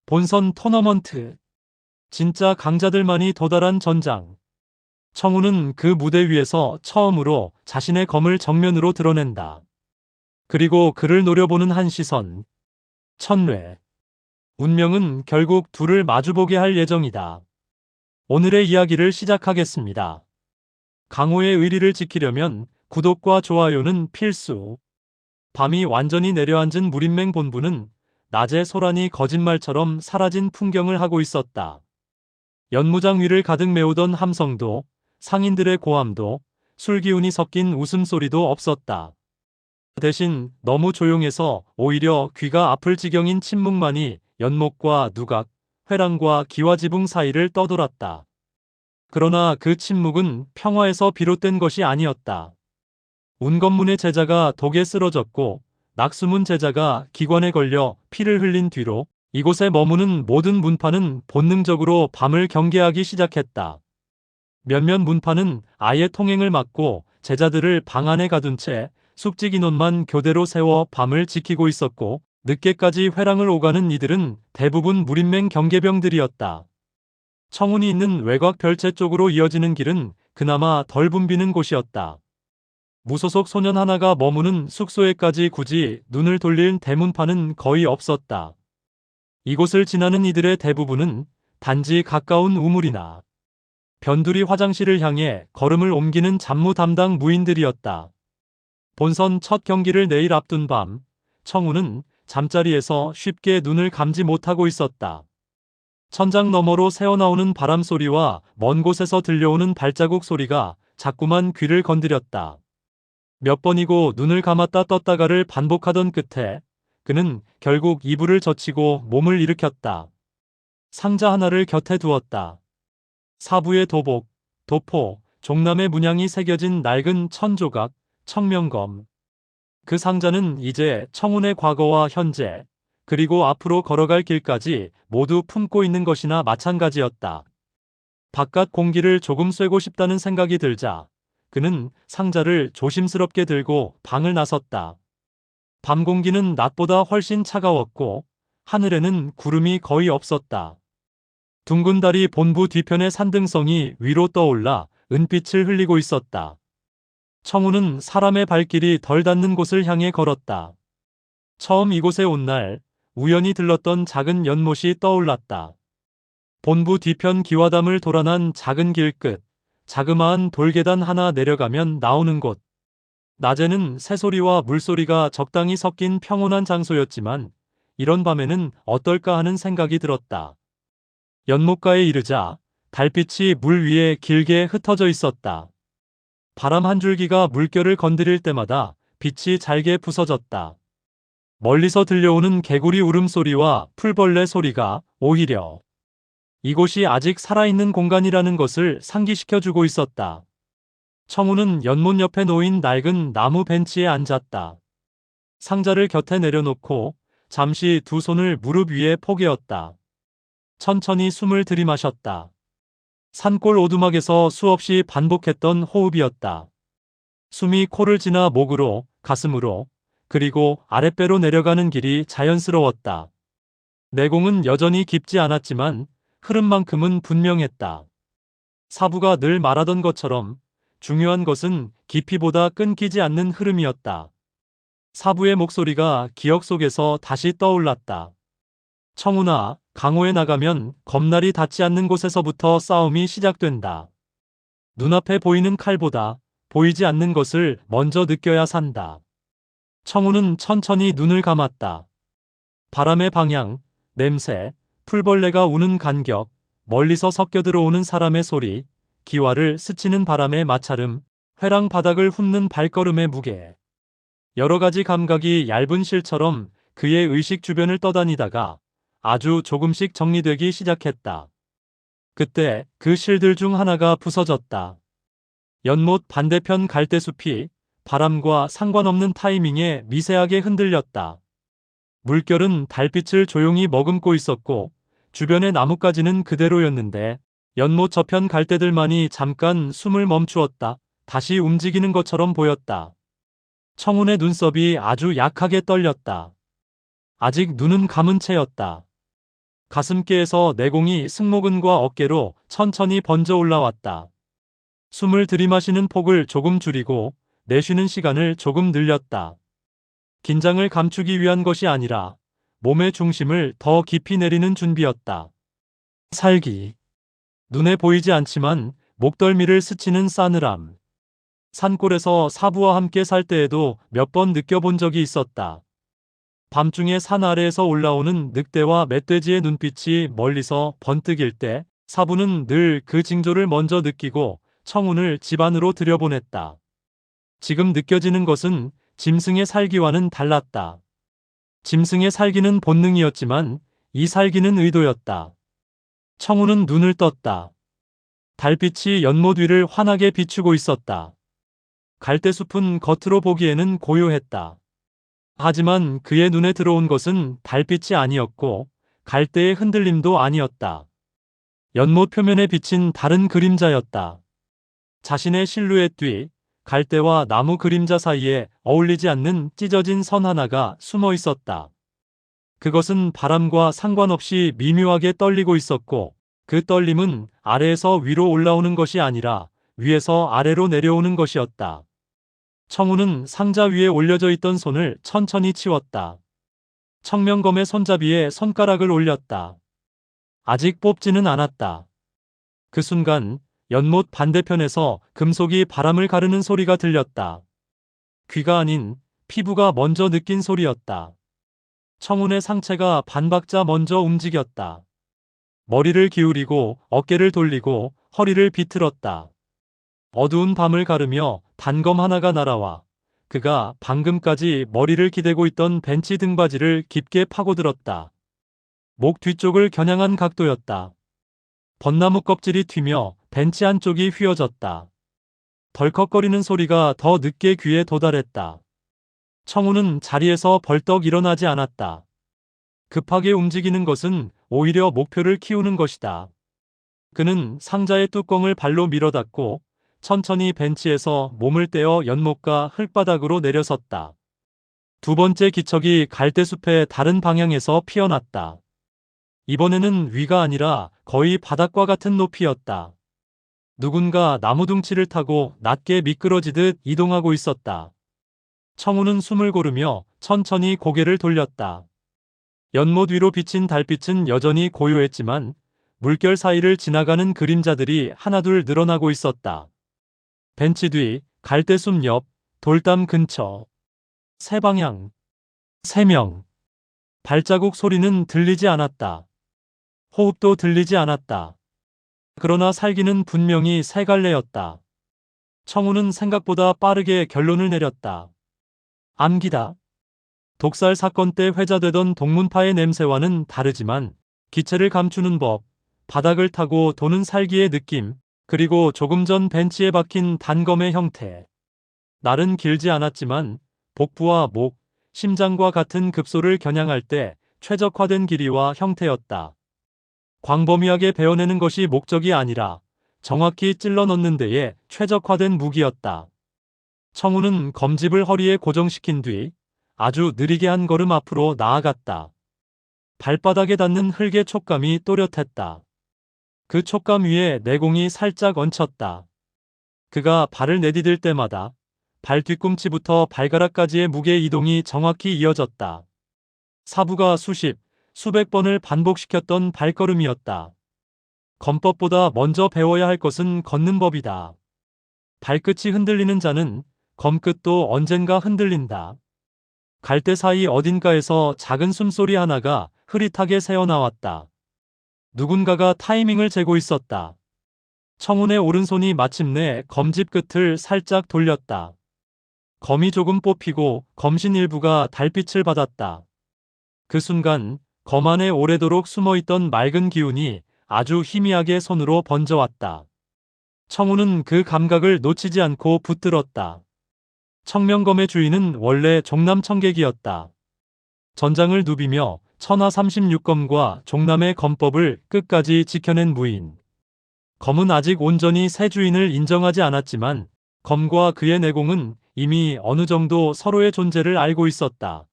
본선 토너먼트. 진짜 강자들만이 도달한 전장. 청우는 그 무대 위에서 처음으로 자신의 검을 정면으로 드러낸다. 그리고 그를 노려보는 한 시선. 첫뇌. 운명은 결국 둘을 마주보게 할 예정이다. 오늘의 이야기를 시작하겠습니다. 강호의 의리를 지키려면 구독과 좋아요는 필수. 밤이 완전히 내려앉은 무림맹 본부는 낮의 소란이 거짓말처럼 사라진 풍경을 하고 있었다. 연무장 위를 가득 메우던 함성도, 상인들의 고함도, 술기운이 섞인 웃음소리도 없었다. 대신 너무 조용해서 오히려 귀가 아플 지경인 침묵만이 연목과 누각, 회랑과 기와지붕 사이를 떠돌았다. 그러나 그 침묵은 평화에서 비롯된 것이 아니었다. 운검문의 제자가 독에 쓰러졌고 낙수문 제자가 기관에 걸려 피를 흘린 뒤로 이곳에 머무는 모든 문파는 본능적으로 밤을 경계하기 시작했다. 몇몇 문파는 아예 통행을 막고 제자들을 방 안에 가둔 채 숙직 인원만 교대로 세워 밤을 지키고 있었고, 늦게까지 회랑을 오가는 이들은 대부분 무림맹 경계병들이었다. 청운이 있는 외곽 별채 쪽으로 이어지는 길은 그나마 덜 붐비는 곳이었다. 무소속 소년 하나가 머무는 숙소에까지 굳이 눈을 돌릴 대문파는 거의 없었다. 이곳을 지나는 이들의 대부분은 단지 가까운 우물이나 변두리 화장실을 향해 걸음을 옮기는 잡무 담당 무인들이었다. 본선 첫 경기를 내일 앞둔 밤, 청우는 잠자리에서 쉽게 눈을 감지 못하고 있었다. 천장 너머로 새어나오는 바람 소리와 먼 곳에서 들려오는 발자국 소리가 자꾸만 귀를 건드렸다. 몇 번이고 눈을 감았다 떴다가를 반복하던 끝에 그는 결국 이불을 젖히고 몸을 일으켰다. 상자 하나를 곁에 두었다. 사부의 도복, 도포, 종남의 문양이 새겨진 낡은 천조각, 청명검. 그 상자는 이제 청운의 과거와 현재, 그리고 앞으로 걸어갈 길까지 모두 품고 있는 것이나 마찬가지였다. 바깥 공기를 조금 쐬고 싶다는 생각이 들자 그는 상자를 조심스럽게 들고 방을 나섰다. 밤 공기는 낮보다 훨씬 차가웠고 하늘에는 구름이 거의 없었다. 둥근 달이 본부 뒤편의 산등성이 위로 떠올라 은빛을 흘리고 있었다. 청우는 사람의 발길이 덜 닿는 곳을 향해 걸었다. 처음 이곳에 온 날 우연히 들렀던 작은 연못이 떠올랐다. 본부 뒤편 기와담을 돌아난 작은 길 끝, 자그마한 돌계단 하나 내려가면 나오는 곳. 낮에는 새소리와 물소리가 적당히 섞인 평온한 장소였지만 이런 밤에는 어떨까 하는 생각이 들었다. 연못가에 이르자 달빛이 물 위에 길게 흩어져 있었다. 바람 한 줄기가 물결을 건드릴 때마다 빛이 잘게 부서졌다. 멀리서 들려오는 개구리 울음소리와 풀벌레 소리가 오히려 이곳이 아직 살아있는 공간이라는 것을 상기시켜주고 있었다. 청우는 연못 옆에 놓인 낡은 나무 벤치에 앉았다. 상자를 곁에 내려놓고 잠시 두 손을 무릎 위에 포개었다. 천천히 숨을 들이마셨다. 산골 오두막에서 수없이 반복했던 호흡이었다. 숨이 코를 지나 목으로, 가슴으로, 그리고 아랫배로 내려가는 길이 자연스러웠다. 내공은 여전히 깊지 않았지만 흐름만큼은 분명했다. 사부가 늘 말하던 것처럼 중요한 것은 깊이보다 끊기지 않는 흐름이었다. 사부의 목소리가 기억 속에서 다시 떠올랐다. 청우나 강호에 나가면 검날이 닿지 않는 곳에서부터 싸움이 시작된다. 눈앞에 보이는 칼보다 보이지 않는 것을 먼저 느껴야 산다. 청우는 천천히 눈을 감았다. 바람의 방향, 냄새, 풀벌레가 우는 간격, 멀리서 섞여 들어오는 사람의 소리, 기와를 스치는 바람의 마찰음, 회랑 바닥을 훑는 발걸음의 무게. 여러 가지 감각이 얇은 실처럼 그의 의식 주변을 떠다니다가 아주 조금씩 정리되기 시작했다. 그때 그 실들 중 하나가 부서졌다. 연못 반대편 갈대숲이 바람과 상관없는 타이밍에 미세하게 흔들렸다. 물결은 달빛을 조용히 머금고 있었고 주변의 나뭇가지는 그대로였는데 연못 저편 갈대들만이 잠깐 숨을 멈추었다. 다시 움직이는 것처럼 보였다. 청운의 눈썹이 아주 약하게 떨렸다. 아직 눈은 감은 채였다. 가슴께에서 내공이 승모근과 어깨로 천천히 번져 올라왔다. 숨을 들이마시는 폭을 조금 줄이고 내쉬는 시간을 조금 늘렸다. 긴장을 감추기 위한 것이 아니라 몸의 중심을 더 깊이 내리는 준비였다. 살기. 눈에 보이지 않지만 목덜미를 스치는 싸늘함. 산골에서 사부와 함께 살 때에도 몇 번 느껴본 적이 있었다. 밤중에 산 아래에서 올라오는 늑대와 멧돼지의 눈빛이 멀리서 번뜩일 때 사부는 늘 그 징조를 먼저 느끼고 청운을 집 안으로 들여보냈다. 지금 느껴지는 것은 짐승의 살기와는 달랐다. 짐승의 살기는 본능이었지만 이 살기는 의도였다. 청운은 눈을 떴다. 달빛이 연못 위를 환하게 비추고 있었다. 갈대숲은 겉으로 보기에는 고요했다. 하지만 그의 눈에 들어온 것은 달빛이 아니었고 갈대의 흔들림도 아니었다. 연못 표면에 비친 다른 그림자였다. 자신의 실루엣 뒤 갈대와 나무 그림자 사이에 어울리지 않는 찢어진 선 하나가 숨어 있었다. 그것은 바람과 상관없이 미묘하게 떨리고 있었고 그 떨림은 아래에서 위로 올라오는 것이 아니라 위에서 아래로 내려오는 것이었다. 청우는 상자 위에 올려져 있던 손을 천천히 치웠다. 청명검의 손잡이에 손가락을 올렸다. 아직 뽑지는 않았다. 그 순간 연못 반대편에서 금속이 바람을 가르는 소리가 들렸다. 귀가 아닌 피부가 먼저 느낀 소리였다. 청운의 상체가 반박자 먼저 움직였다. 머리를 기울이고 어깨를 돌리고 허리를 비틀었다. 어두운 밤을 가르며 단검 하나가 날아와 그가 방금까지 머리를 기대고 있던 벤치 등받이를 깊게 파고들었다. 목 뒤쪽을 겨냥한 각도였다. 벚나무 껍질이 튀며 벤치 한쪽이 휘어졌다. 덜컥거리는 소리가 더 늦게 귀에 도달했다. 청우는 자리에서 벌떡 일어나지 않았다. 급하게 움직이는 것은 오히려 목표를 키우는 것이다. 그는 상자의 뚜껑을 발로 밀어 닫고 천천히 벤치에서 몸을 떼어 연못과 흙바닥으로 내려섰다. 두 번째 기척이 갈대숲의 다른 방향에서 피어났다. 이번에는 위가 아니라 거의 바닥과 같은 높이였다. 누군가 나무둥치를 타고 낮게 미끄러지듯 이동하고 있었다. 청우는 숨을 고르며 천천히 고개를 돌렸다. 연못 위로 비친 달빛은 여전히 고요했지만 물결 사이를 지나가는 그림자들이 하나둘 늘어나고 있었다. 벤치 뒤, 갈대숲 옆, 돌담 근처. 세 방향. 3명. 발자국 소리는 들리지 않았다. 호흡도 들리지 않았다. 그러나 살기는 분명히 세 갈래였다. 청우는 생각보다 빠르게 결론을 내렸다. 암기다. 독살 사건 때 회자되던 동문파의 냄새와는 다르지만 기체를 감추는 법, 바닥을 타고 도는 살기의 느낌, 그리고 조금 전 벤치에 박힌 단검의 형태. 날은 길지 않았지만 복부와 목, 심장과 같은 급소를 겨냥할 때 최적화된 길이와 형태였다. 광범위하게 베어내는 것이 목적이 아니라 정확히 찔러 넣는 데에 최적화된 무기였다. 청우는 검집을 허리에 고정시킨 뒤 아주 느리게 한 걸음 앞으로 나아갔다. 발바닥에 닿는 흙의 촉감이 또렷했다. 그 촉감 위에 내공이 살짝 얹혔다. 그가 발을 내디딜 때마다 발 뒤꿈치부터 발가락까지의 무게 이동이 정확히 이어졌다. 사부가 수백 번을 반복시켰던 발걸음이었다. 검법보다 먼저 배워야 할 것은 걷는 법이다. 발끝이 흔들리는 자는 검끝도 언젠가 흔들린다. 갈대 사이 어딘가에서 작은 숨소리 하나가 흐릿하게 새어나왔다. 누군가가 타이밍을 재고 있었다. 청운의 오른손이 마침내 검집 끝을 살짝 돌렸다. 검이 조금 뽑히고 검신 일부가 달빛을 받았다. 그 순간 검 안에 오래도록 숨어있던 맑은 기운이 아주 희미하게 손으로 번져왔다. 청운은 그 감각을 놓치지 않고 붙들었다. 청명검의 주인은 원래 종남 청객이었다. 전장을 누비며 천하 36검과 종남의 검법을 끝까지 지켜낸 무인. 검은 아직 온전히 새 주인을 인정하지 않았지만 검과 그의 내공은 이미 어느 정도 서로의 존재를 알고 있었다.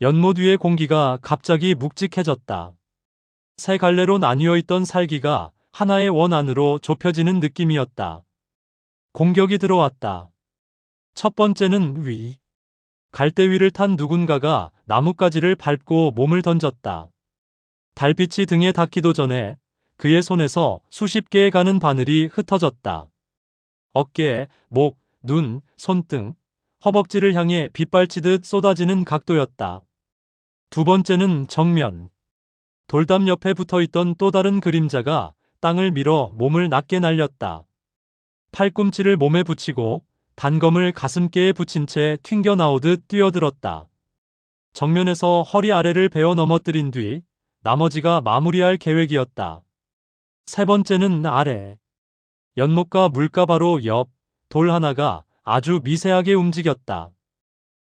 연못 위의 공기가 갑자기 묵직해졌다. 세 갈래로 나뉘어 있던 살기가 하나의 원 안으로 좁혀지는 느낌이었다. 공격이 들어왔다. 첫 번째는 위. 갈대 위를 탄 누군가가 나뭇가지를 밟고 몸을 던졌다. 달빛이 등에 닿기도 전에 그의 손에서 수십 개의 가는 바늘이 흩어졌다. 어깨, 목, 눈, 손등, 허벅지를 향해 빗발치듯 쏟아지는 각도였다. 두 번째는 정면. 돌담 옆에 붙어있던 또 다른 그림자가 땅을 밀어 몸을 낮게 날렸다. 팔꿈치를 몸에 붙이고 단검을 가슴께에 붙인 채 튕겨 나오듯 뛰어들었다. 정면에서 허리 아래를 베어 넘어뜨린 뒤 나머지가 마무리할 계획이었다. 세 번째는 아래. 연못과 물가 바로 옆 돌 하나가 아주 미세하게 움직였다.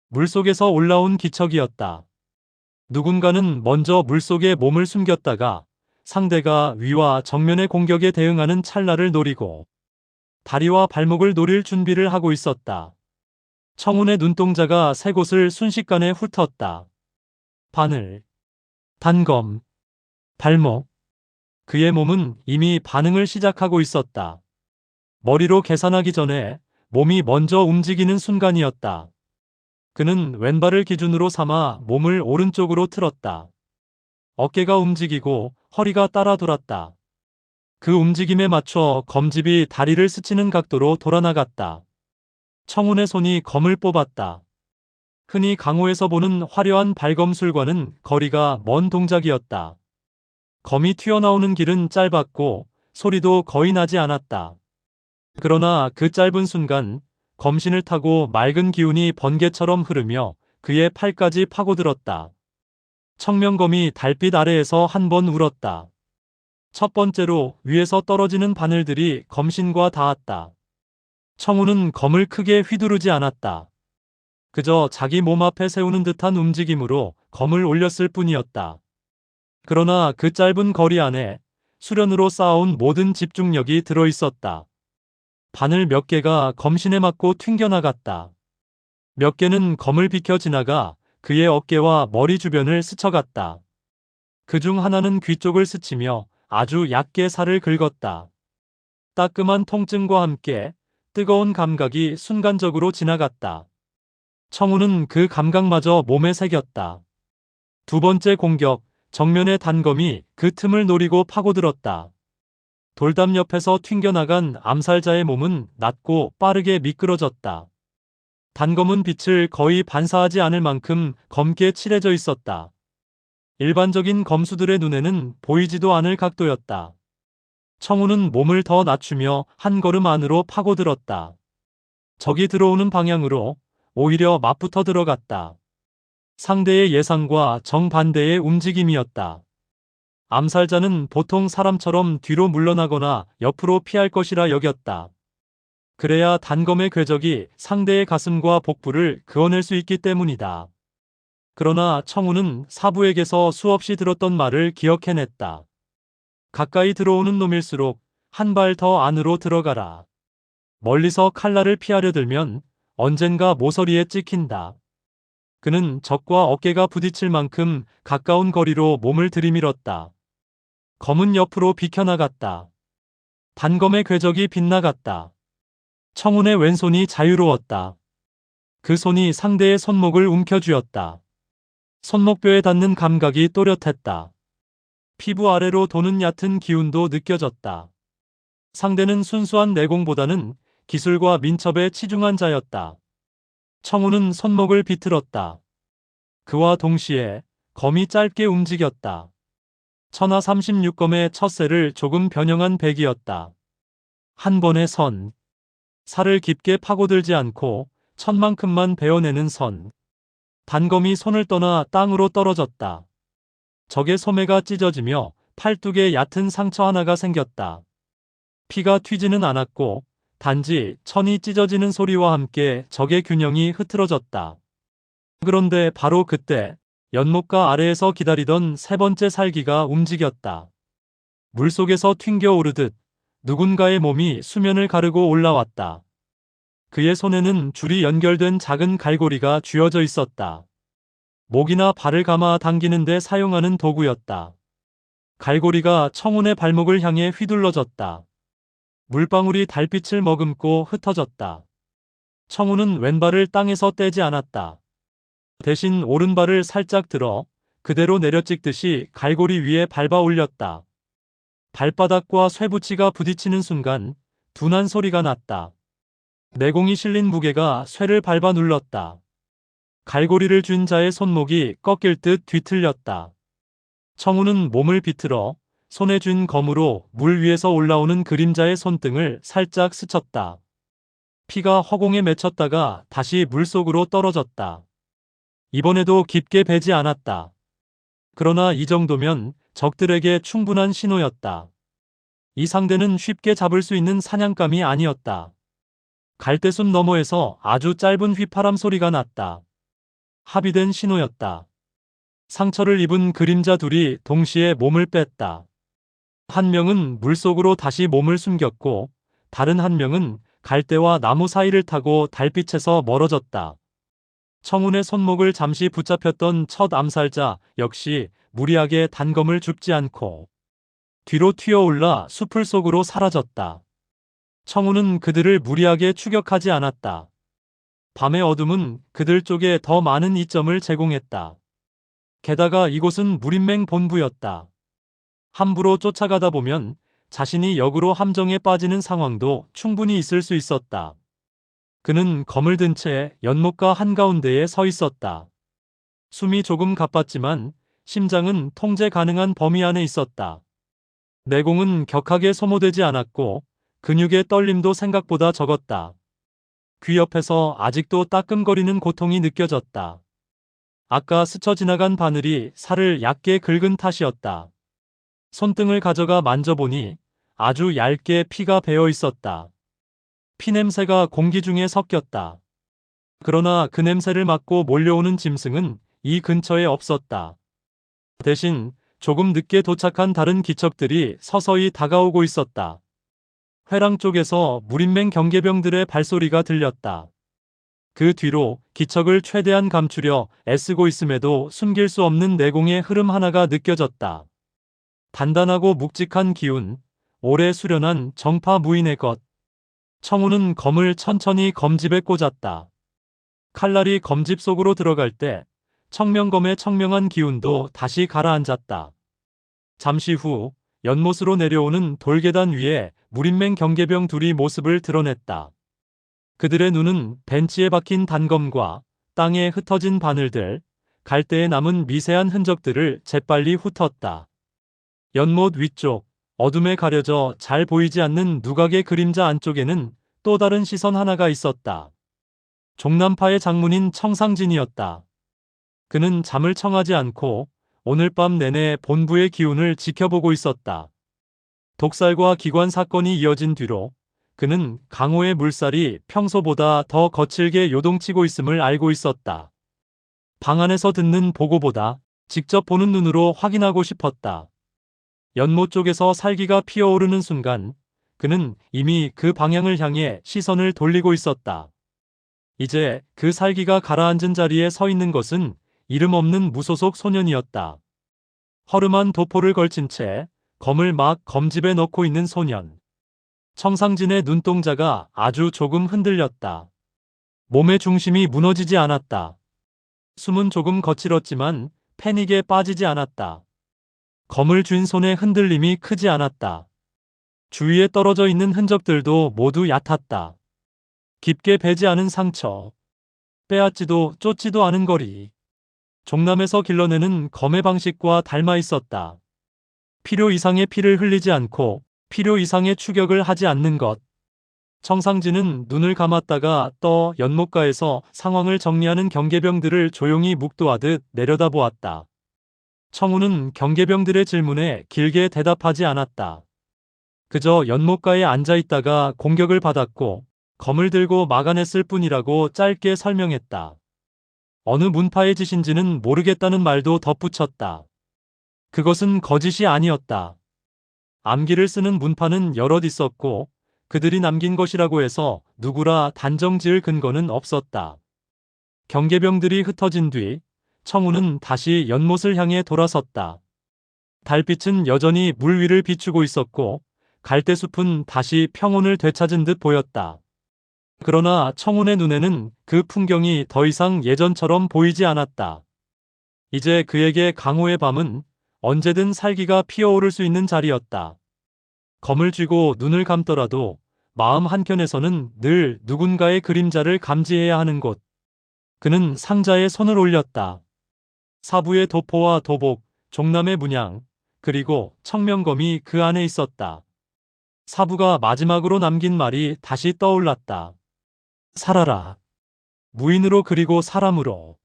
물속에서 올라온 기척이었다. 누군가는 먼저 물속에 몸을 숨겼다가 상대가 위와 정면의 공격에 대응하는 찰나를 노리고 다리와 발목을 노릴 준비를 하고 있었다. 청운의 눈동자가 세 곳을 순식간에 훑었다. 바늘, 단검, 발목. 그의 몸은 이미 반응을 시작하고 있었다. 머리로 계산하기 전에 몸이 먼저 움직이는 순간이었다. 그는 왼발을 기준으로 삼아 몸을 오른쪽으로 틀었다. 어깨가 움직이고 허리가 따라 돌았다. 그 움직임에 맞춰 검집이 다리를 스치는 각도로 돌아나갔다. 청운의 손이 검을 뽑았다. 흔히 강호에서 보는 화려한 발검술과는 거리가 먼 동작이었다. 검이 튀어나오는 길은 짧았고 소리도 거의 나지 않았다. 그러나 그 짧은 순간 검신을 타고 맑은 기운이 번개처럼 흐르며 그의 팔까지 파고들었다. 청명검이 달빛 아래에서 한 번 울었다. 첫 번째로 위에서 떨어지는 바늘들이 검신과 닿았다. 청우는 검을 크게 휘두르지 않았다. 그저 자기 몸 앞에 세우는 듯한 움직임으로 검을 올렸을 뿐이었다. 그러나 그 짧은 거리 안에 수련으로 쌓아온 모든 집중력이 들어있었다. 바늘 몇 개가 검신에 맞고 튕겨나갔다. 몇 개는 검을 비켜 지나가 그의 어깨와 머리 주변을 스쳐갔다. 그중 하나는 귀 쪽을 스치며 아주 얕게 살을 긁었다. 따끔한 통증과 함께 뜨거운 감각이 순간적으로 지나갔다. 청우는 그 감각마저 몸에 새겼다. 두 번째 공격, 정면의 단검이 그 틈을 노리고 파고들었다. 돌담 옆에서 튕겨나간 암살자의 몸은 낮고 빠르게 미끄러졌다. 단검은 빛을 거의 반사하지 않을 만큼 검게 칠해져 있었다. 일반적인 검수들의 눈에는 보이지도 않을 각도였다. 청우는 몸을 더 낮추며 한 걸음 안으로 파고들었다. 적이 들어오는 방향으로 오히려 맞붙어 들어갔다. 상대의 예상과 정반대의 움직임이었다. 암살자는 보통 사람처럼 뒤로 물러나거나 옆으로 피할 것이라 여겼다. 그래야 단검의 궤적이 상대의 가슴과 복부를 그어낼 수 있기 때문이다. 그러나 청우는 사부에게서 수없이 들었던 말을 기억해냈다. 가까이 들어오는 놈일수록 한 발 더 안으로 들어가라. 멀리서 칼날을 피하려 들면 언젠가 모서리에 찍힌다. 그는 적과 어깨가 부딪힐 만큼 가까운 거리로 몸을 들이밀었다. 검은 옆으로 비켜나갔다. 단검의 궤적이 빗나갔다. 청운의 왼손이 자유로웠다. 그 손이 상대의 손목을 움켜쥐었다. 손목뼈에 닿는 감각이 또렷했다. 피부 아래로 도는 얕은 기운도 느껴졌다. 상대는 순수한 내공보다는 기술과 민첩에 치중한 자였다. 청우는 손목을 비틀었다. 그와 동시에 검이 짧게 움직였다. 천하 36검의 첫 셀을 조금 변형한 백이었다. 한 번의 선. 살을 깊게 파고들지 않고 천만큼만 베어내는 선. 단검이 손을 떠나 땅으로 떨어졌다. 적의 소매가 찢어지며 팔뚝에 얕은 상처 하나가 생겼다. 피가 튀지는 않았고 단지 천이 찢어지는 소리와 함께 적의 균형이 흐트러졌다. 그런데 바로 그때 연못가 아래에서 기다리던 세 번째 살기가 움직였다. 물속에서 튕겨 오르듯 누군가의 몸이 수면을 가르고 올라왔다. 그의 손에는 줄이 연결된 작은 갈고리가 쥐어져 있었다. 목이나 발을 감아 당기는 데 사용하는 도구였다. 갈고리가 청운의 발목을 향해 휘둘러졌다. 물방울이 달빛을 머금고 흩어졌다. 청운은 왼발을 땅에서 떼지 않았다. 대신 오른발을 살짝 들어 그대로 내려찍듯이 갈고리 위에 밟아 올렸다. 발바닥과 쇠붙이가 부딪히는 순간 둔한 소리가 났다. 내공이 실린 무게가 쇠를 밟아 눌렀다. 갈고리를 쥔 자의 손목이 꺾일 듯 뒤틀렸다. 청우는 몸을 비틀어 손에 쥔 검으로 물 위에서 올라오는 그림자의 손등을 살짝 스쳤다. 피가 허공에 맺혔다가 다시 물속으로 떨어졌다. 이번에도 깊게 베지 않았다. 그러나 이 정도면 적들에게 충분한 신호였다. 이 상대는 쉽게 잡을 수 있는 사냥감이 아니었다. 갈대순 너머에서 아주 짧은 휘파람 소리가 났다. 합의된 신호였다. 상처를 입은 그림자 둘이 동시에 몸을 뺐다. 한 명은 물속으로 다시 몸을 숨겼고 다른 한 명은 갈대와 나무 사이를 타고 달빛에서 멀어졌다. 청운의 손목을 잠시 붙잡혔던 첫 암살자 역시 무리하게 단검을 줍지 않고 뒤로 튀어올라 숲을 속으로 사라졌다. 청운은 그들을 무리하게 추격하지 않았다. 밤의 어둠은 그들 쪽에 더 많은 이점을 제공했다. 게다가 이곳은 무린맹 본부였다. 함부로 쫓아가다 보면 자신이 역으로 함정에 빠지는 상황도 충분히 있을 수 있었다. 그는 검을 든 채 연못가 한가운데에 서 있었다. 숨이 조금 가빴지만 심장은 통제 가능한 범위 안에 있었다. 내공은 격하게 소모되지 않았고 근육의 떨림도 생각보다 적었다. 귀 옆에서 아직도 따끔거리는 고통이 느껴졌다. 아까 스쳐 지나간 바늘이 살을 얕게 긁은 탓이었다. 손등을 가져가 만져보니 아주 얇게 피가 배어 있었다. 피냄새가 공기 중에 섞였다. 그러나 그 냄새를 맡고 몰려오는 짐승은 이 근처에 없었다. 대신 조금 늦게 도착한 다른 기척들이 서서히 다가오고 있었다. 회랑 쪽에서 무린맹 경계병들의 발소리가 들렸다. 그 뒤로 기척을 최대한 감추려 애쓰고 있음에도 숨길 수 없는 내공의 흐름 하나가 느껴졌다. 단단하고 묵직한 기운, 오래 수련한 정파 무인의 것. 청우는 검을 천천히 검집에 꽂았다. 칼날이 검집 속으로 들어갈 때 청명검의 청명한 기운도 다시 가라앉았다. 잠시 후 연못으로 내려오는 돌계단 위에 무린맹 경계병 둘이 모습을 드러냈다. 그들의 눈은 벤치에 박힌 단검과 땅에 흩어진 바늘들, 갈대에 남은 미세한 흔적들을 재빨리 훑었다. 연못 위쪽, 어둠에 가려져 잘 보이지 않는 누각의 그림자 안쪽에는 또 다른 시선 하나가 있었다. 종남파의 장문인 청상진이었다. 그는 잠을 청하지 않고 오늘 밤 내내 본부의 기운을 지켜보고 있었다. 독살과 기관 사건이 이어진 뒤로 그는 강호의 물살이 평소보다 더 거칠게 요동치고 있음을 알고 있었다. 방 안에서 듣는 보고보다 직접 보는 눈으로 확인하고 싶었다. 연못 쪽에서 살기가 피어오르는 순간 그는 이미 그 방향을 향해 시선을 돌리고 있었다. 이제 그 살기가 가라앉은 자리에 서 있는 것은 이름 없는 무소속 소년이었다. 허름한 도포를 걸친 채 검을 막 검집에 넣고 있는 소년. 청상진의 눈동자가 아주 조금 흔들렸다. 몸의 중심이 무너지지 않았다. 숨은 조금 거칠었지만 패닉에 빠지지 않았다. 검을 쥔 손의 흔들림이 크지 않았다. 주위에 떨어져 있는 흔적들도 모두 얕았다. 깊게 베지 않은 상처, 빼앗지도 쫓지도 않은 거리. 종남에서 길러내는 검의 방식과 닮아 있었다. 필요 이상의 피를 흘리지 않고 필요 이상의 추격을 하지 않는 것. 청상진은 눈을 감았다가 떠 연못가에서 상황을 정리하는 경계병들을 조용히 묵도하듯 내려다보았다. 청우는 경계병들의 질문에 길게 대답하지 않았다. 그저 연못가에 앉아있다가 공격을 받았고 검을 들고 막아냈을 뿐이라고 짧게 설명했다. 어느 문파의 짓인지는 모르겠다는 말도 덧붙였다. 그것은 거짓이 아니었다. 암기를 쓰는 문파는 여럿 있었고 그들이 남긴 것이라고 해서 누구라 단정 지을 근거는 없었다. 경계병들이 흩어진 뒤 청우는 다시 연못을 향해 돌아섰다. 달빛은 여전히 물 위를 비추고 있었고 갈대숲은 다시 평온을 되찾은 듯 보였다. 그러나 청운의 눈에는 그 풍경이 더 이상 예전처럼 보이지 않았다. 이제 그에게 강호의 밤은 언제든 살기가 피어오를 수 있는 자리였다. 검을 쥐고 눈을 감더라도 마음 한켠에서는 늘 누군가의 그림자를 감지해야 하는 곳. 그는 상자에 손을 올렸다. 사부의 도포와 도복, 종남의 문양, 그리고 청명검이 그 안에 있었다. 사부가 마지막으로 남긴 말이 다시 떠올랐다. 살아라. 무인으로 그리고 사람으로.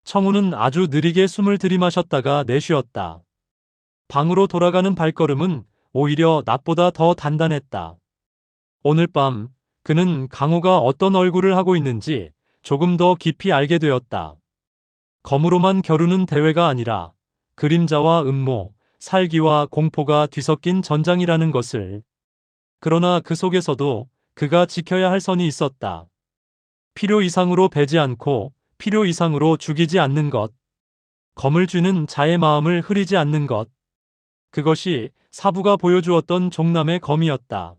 청우는 아주 느리게 숨을 들이마셨다가 내쉬었다. 방으로 돌아가는 발걸음은 오히려 낮보다 더 단단했다. 오늘 밤 그는 강호가 어떤 얼굴을 하고 있는지 조금 더 깊이 알게 되었다. 검으로만 겨루는 대회가 아니라 그림자와 음모, 살기와 공포가 뒤섞인 전장이라는 것을. 그러나 그 속에서도 그가 지켜야 할 선이 있었다. 필요 이상으로 베지 않고 필요 이상으로 죽이지 않는 것. 검을 쥐는 자의 마음을 흐리지 않는 것. 그것이 사부가 보여주었던 종남의 검이었다.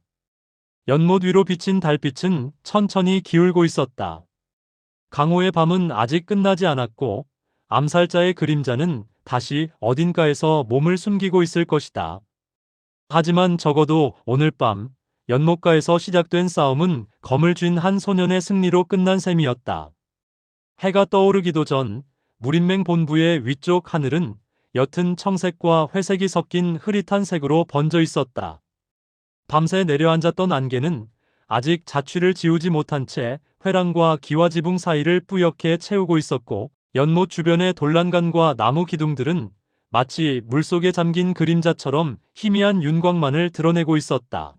연못 위로 비친 달빛은 천천히 기울고 있었다. 강호의 밤은 아직 끝나지 않았고 암살자의 그림자는 다시 어딘가에서 몸을 숨기고 있을 것이다. 하지만 적어도 오늘 밤 연못가에서 시작된 싸움은 검을 쥔 한 소년의 승리로 끝난 셈이었다. 해가 떠오르기도 전 무린맹 본부의 위쪽 하늘은 옅은 청색과 회색이 섞인 흐릿한 색으로 번져 있었다. 밤새 내려앉았던 안개는 아직 자취를 지우지 못한 채 회랑과 기와지붕 사이를 뿌옇게 채우고 있었고 연못 주변의 돌란간과 나무 기둥들은 마치 물속에 잠긴 그림자처럼 희미한 윤광만을 드러내고 있었다.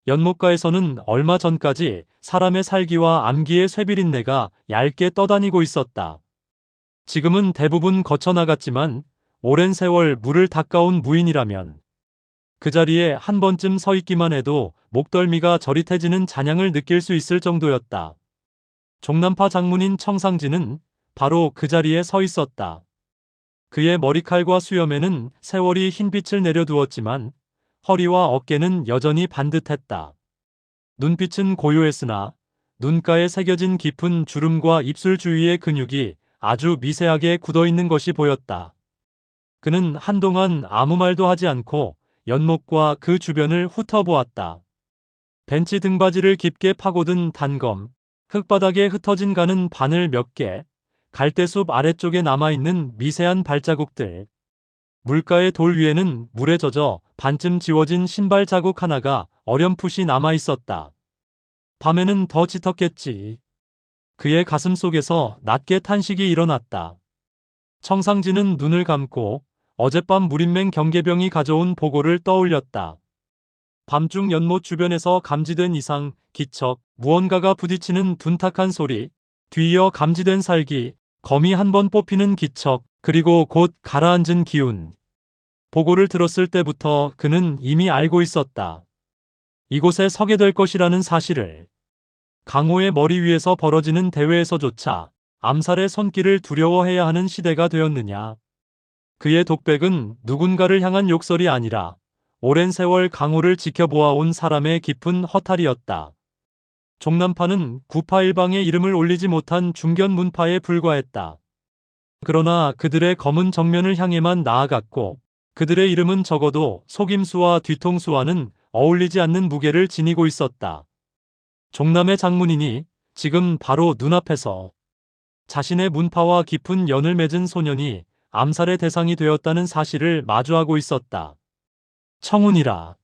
연못가에서는 얼마 전까지 사람의 살기와 암기의 쇠비린내가 얇게 떠다니고 있었다. 지금은 대부분 거쳐나갔지만 오랜 세월 물을 닦아온 무인이라면 그 자리에 한 번쯤 서 있기만 해도 목덜미가 저릿해지는 잔향을 느낄 수 있을 정도였다. 종남파 장문인 청상진은 바로 그 자리에 서 있었다. 그의 머리칼과 수염에는 세월이 흰빛을 내려두었지만 허리와 어깨는 여전히 반듯했다. 눈빛은 고요했으나 눈가에 새겨진 깊은 주름과 입술 주위의 근육이 아주 미세하게 굳어있는 것이 보였다. 그는 한동안 아무 말도 하지 않고 연못과 그 주변을 훑어보았다. 벤치 등받이를 깊게 파고든 단검, 흙바닥에 흩어진 가는 바늘 몇 개, 갈대숲 아래쪽에 남아있는 미세한 발자국들. 물가의 돌 위에는 물에 젖어 반쯤 지워진 신발 자국 하나가 어렴풋이 남아있었다. 밤에는 더 짙었겠지. 그의 가슴 속에서 낮게 탄식이 일어났다. 청상진은 눈을 감고 어젯밤 무린맹 경계병이 가져온 보고를 떠올렸다. 밤중 연못 주변에서 감지된 이상, 기척, 무언가가 부딪히는 둔탁한 소리, 뒤이어 감지된 살기, 검이 한 번 뽑히는 기척, 그리고 곧 가라앉은 기운. 보고를 들었을 때부터 그는 이미 알고 있었다. 이곳에 서게 될 것이라는 사실을. 강호의 머리 위에서 벌어지는 대회에서조차 암살의 손길을 두려워해야 하는 시대가 되었느냐. 그의 독백은 누군가를 향한 욕설이 아니라 오랜 세월 강호를 지켜보아온 사람의 깊은 허탈이었다. 종남파는 구파일방의 이름을 올리지 못한 중견 문파에 불과했다. 그러나 그들의 검은 정면을 향해만 나아갔고 그들의 이름은 적어도 속임수와 뒤통수와는 어울리지 않는 무게를 지니고 있었다. 종남의 장문인이 지금 바로 눈앞에서 자신의 문파와 깊은 연을 맺은 소년이 암살의 대상이 되었다는 사실을 마주하고 있었다. 청운이라.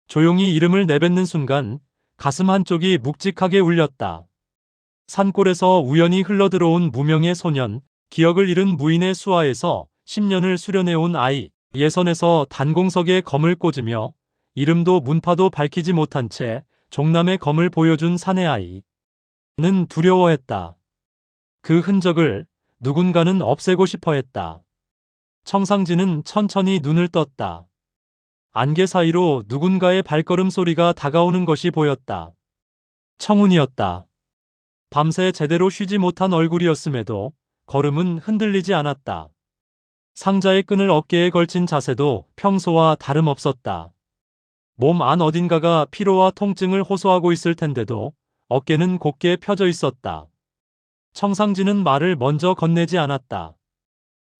조용히 이름을 내뱉는 순간 가슴 한쪽이 묵직하게 울렸다. 산골에서 우연히 흘러들어온 무명의 소년, 기억을 잃은 무인의 수하에서 10년을 수련해온 아이, 예선에서 단공석에 검을 꽂으며 이름도 문파도 밝히지 못한 채 종남의 검을 보여준 사내 아이는 두려워했다. 그 흔적을 누군가는 없애고 싶어 했다. 청상진은 천천히 눈을 떴다. 안개 사이로 누군가의 발걸음 소리가 다가오는 것이 보였다. 청운이었다. 밤새 제대로 쉬지 못한 얼굴이었음에도 걸음은 흔들리지 않았다. 상자의 끈을 어깨에 걸친 자세도 평소와 다름없었다. 몸 안 어딘가가 피로와 통증을 호소하고 있을 텐데도 어깨는 곧게 펴져 있었다. 청상진은 말을 먼저 건네지 않았다.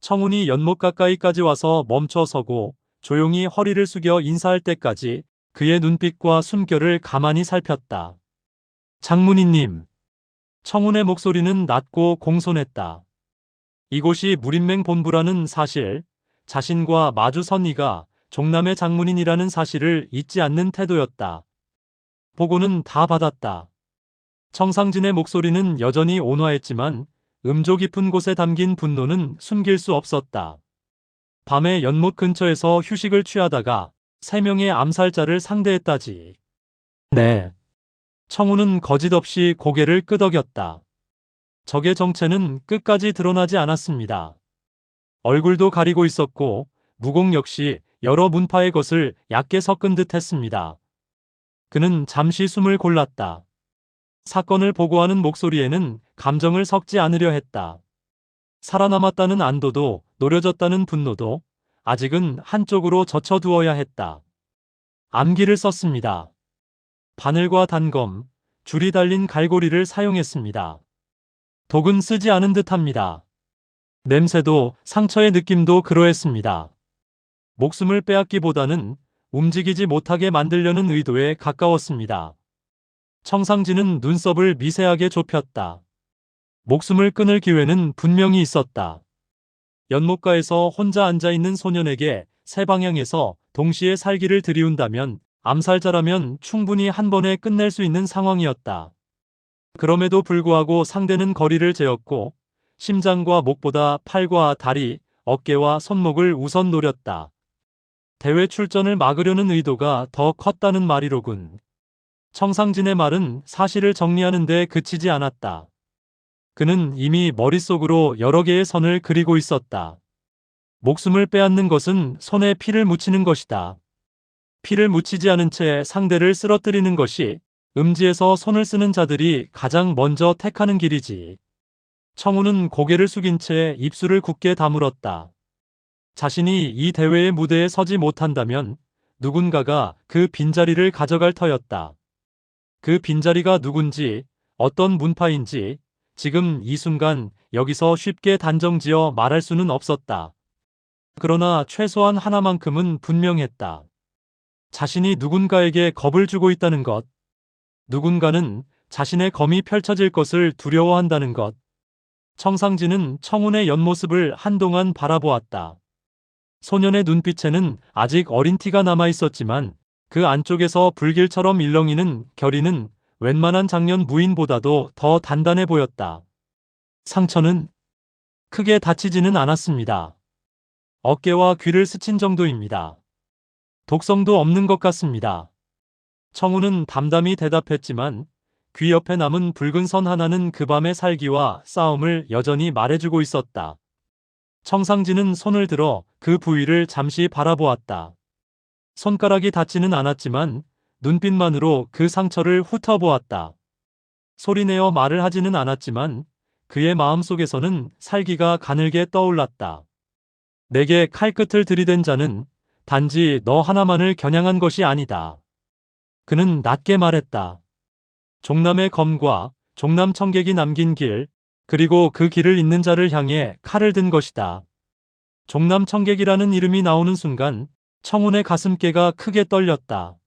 청운이 연못 가까이까지 와서 멈춰 서고 조용히 허리를 숙여 인사할 때까지 그의 눈빛과 숨결을 가만히 살폈다. 장문희님. 청운의 목소리는 낮고 공손했다. 이곳이 무림맹 본부라는 사실, 자신과 마주 선 이가 종남의 장문인이라는 사실을 잊지 않는 태도였다. 보고는 다 받았다. 청상진의 목소리는 여전히 온화했지만 음조 깊은 곳에 담긴 분노는 숨길 수 없었다. 밤에 연못 근처에서 휴식을 취하다가 3명의 암살자를 상대했다지. 네. 청우는 거짓없이 고개를 끄덕였다. 적의 정체는 끝까지 드러나지 않았습니다. 얼굴도 가리고 있었고 무공 역시 여러 문파의 것을 얕게 섞은 듯 했습니다. 그는 잠시 숨을 골랐다. 사건을 보고하는 목소리에는 감정을 섞지 않으려 했다. 살아남았다는 안도도 노려졌다는 분노도 아직은 한쪽으로 젖혀두어야 했다. 암기를 썼습니다. 바늘과 단검, 줄이 달린 갈고리를 사용했습니다. 독은 쓰지 않은 듯합니다. 냄새도 상처의 느낌도 그러했습니다. 목숨을 빼앗기보다는 움직이지 못하게 만들려는 의도에 가까웠습니다. 청상진은 눈썹을 미세하게 좁혔다. 목숨을 끊을 기회는 분명히 있었다. 연못가에서 혼자 앉아있는 소년에게 세 방향에서 동시에 살기를 들이운다면 암살자라면 충분히 한 번에 끝낼 수 있는 상황이었다. 그럼에도 불구하고 상대는 거리를 재었고 심장과 목보다 팔과 다리, 어깨와 손목을 우선 노렸다. 대회 출전을 막으려는 의도가 더 컸다는 말이로군. 청상진의 말은 사실을 정리하는 데 그치지 않았다. 그는 이미 머릿속으로 여러 개의 선을 그리고 있었다. 목숨을 빼앗는 것은 손에 피를 묻히는 것이다. 피를 묻히지 않은 채 상대를 쓰러뜨리는 것이 음지에서 손을 쓰는 자들이 가장 먼저 택하는 길이지. 청우는 고개를 숙인 채 입술을 굳게 다물었다. 자신이 이 대회의 무대에 서지 못한다면 누군가가 그 빈자리를 가져갈 터였다. 그 빈자리가 누군지, 어떤 문파인지 지금 이 순간 여기서 쉽게 단정지어 말할 수는 없었다. 그러나 최소한 하나만큼은 분명했다. 자신이 누군가에게 겁을 주고 있다는 것, 누군가는 자신의 검이 펼쳐질 것을 두려워한다는 것. 청상진은 청운의 옆모습을 한동안 바라보았다. 소년의 눈빛에는 아직 어린 티가 남아 있었지만 그 안쪽에서 불길처럼 일렁이는 결의는 웬만한 장년 무인보다도 더 단단해 보였다. 상처는 크게 다치지는 않았습니다. 어깨와 귀를 스친 정도입니다. 독성도 없는 것 같습니다. 청우는 담담히 대답했지만 귀 옆에 남은 붉은 선 하나는 그 밤의 살기와 싸움을 여전히 말해주고 있었다. 청상진은 손을 들어 그 부위를 잠시 바라보았다. 손가락이 닿지는 않았지만 눈빛만으로 그 상처를 훑어보았다. 소리내어 말을 하지는 않았지만 그의 마음속에서는 살기가 가늘게 떠올랐다. 내게 칼끝을 들이댄 자는 단지 너 하나만을 겨냥한 것이 아니다. 그는 낮게 말했다. 종남의 검과 종남 청객이 남긴 길, 그리고 그 길을 잇는 자를 향해 칼을 든 것이다. 종남 청객이라는 이름이 나오는 순간 청운의 가슴께가 크게 떨렸다.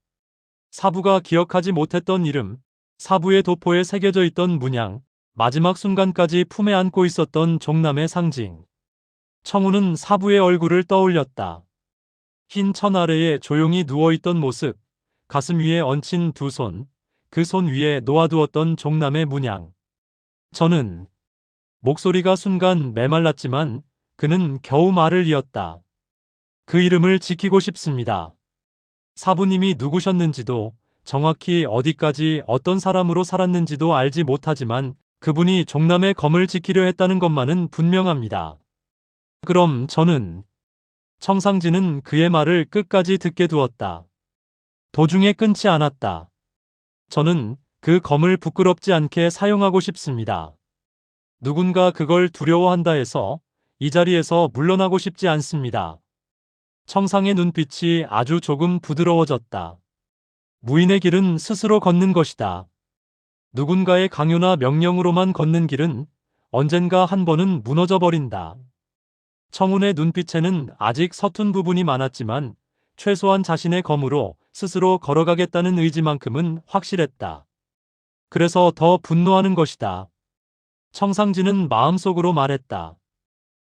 사부가 기억하지 못했던 이름, 사부의 도포에 새겨져 있던 문양, 마지막 순간까지 품에 안고 있었던 종남의 상징. 청운은 사부의 얼굴을 떠올렸다. 흰 천 아래에 조용히 누워있던 모습, 가슴 위에 얹힌 두 손, 그 손 위에 놓아두었던 종남의 문양. 저는 목소리가 순간 메말랐지만 그는 겨우 말을 이었다. 그 이름을 지키고 싶습니다. 사부님이 누구셨는지도 정확히 어디까지 어떤 사람으로 살았는지도 알지 못하지만 그분이 종남의 검을 지키려 했다는 것만은 분명합니다. 그럼 저는... 청상진은 그의 말을 끝까지 듣게 두었다. 도중에 끊지 않았다. 저는 그 검을 부끄럽지 않게 사용하고 싶습니다. 누군가 그걸 두려워한다 해서 이 자리에서 물러나고 싶지 않습니다. 청상의 눈빛이 아주 조금 부드러워졌다. 무인의 길은 스스로 걷는 것이다. 누군가의 강요나 명령으로만 걷는 길은 언젠가 한 번은 무너져 버린다. 청운의 눈빛에는 아직 서툰 부분이 많았지만 최소한 자신의 검으로 스스로 걸어가겠다는 의지만큼은 확실했다. 그래서 더 분노하는 것이다. 청상진은 마음속으로 말했다.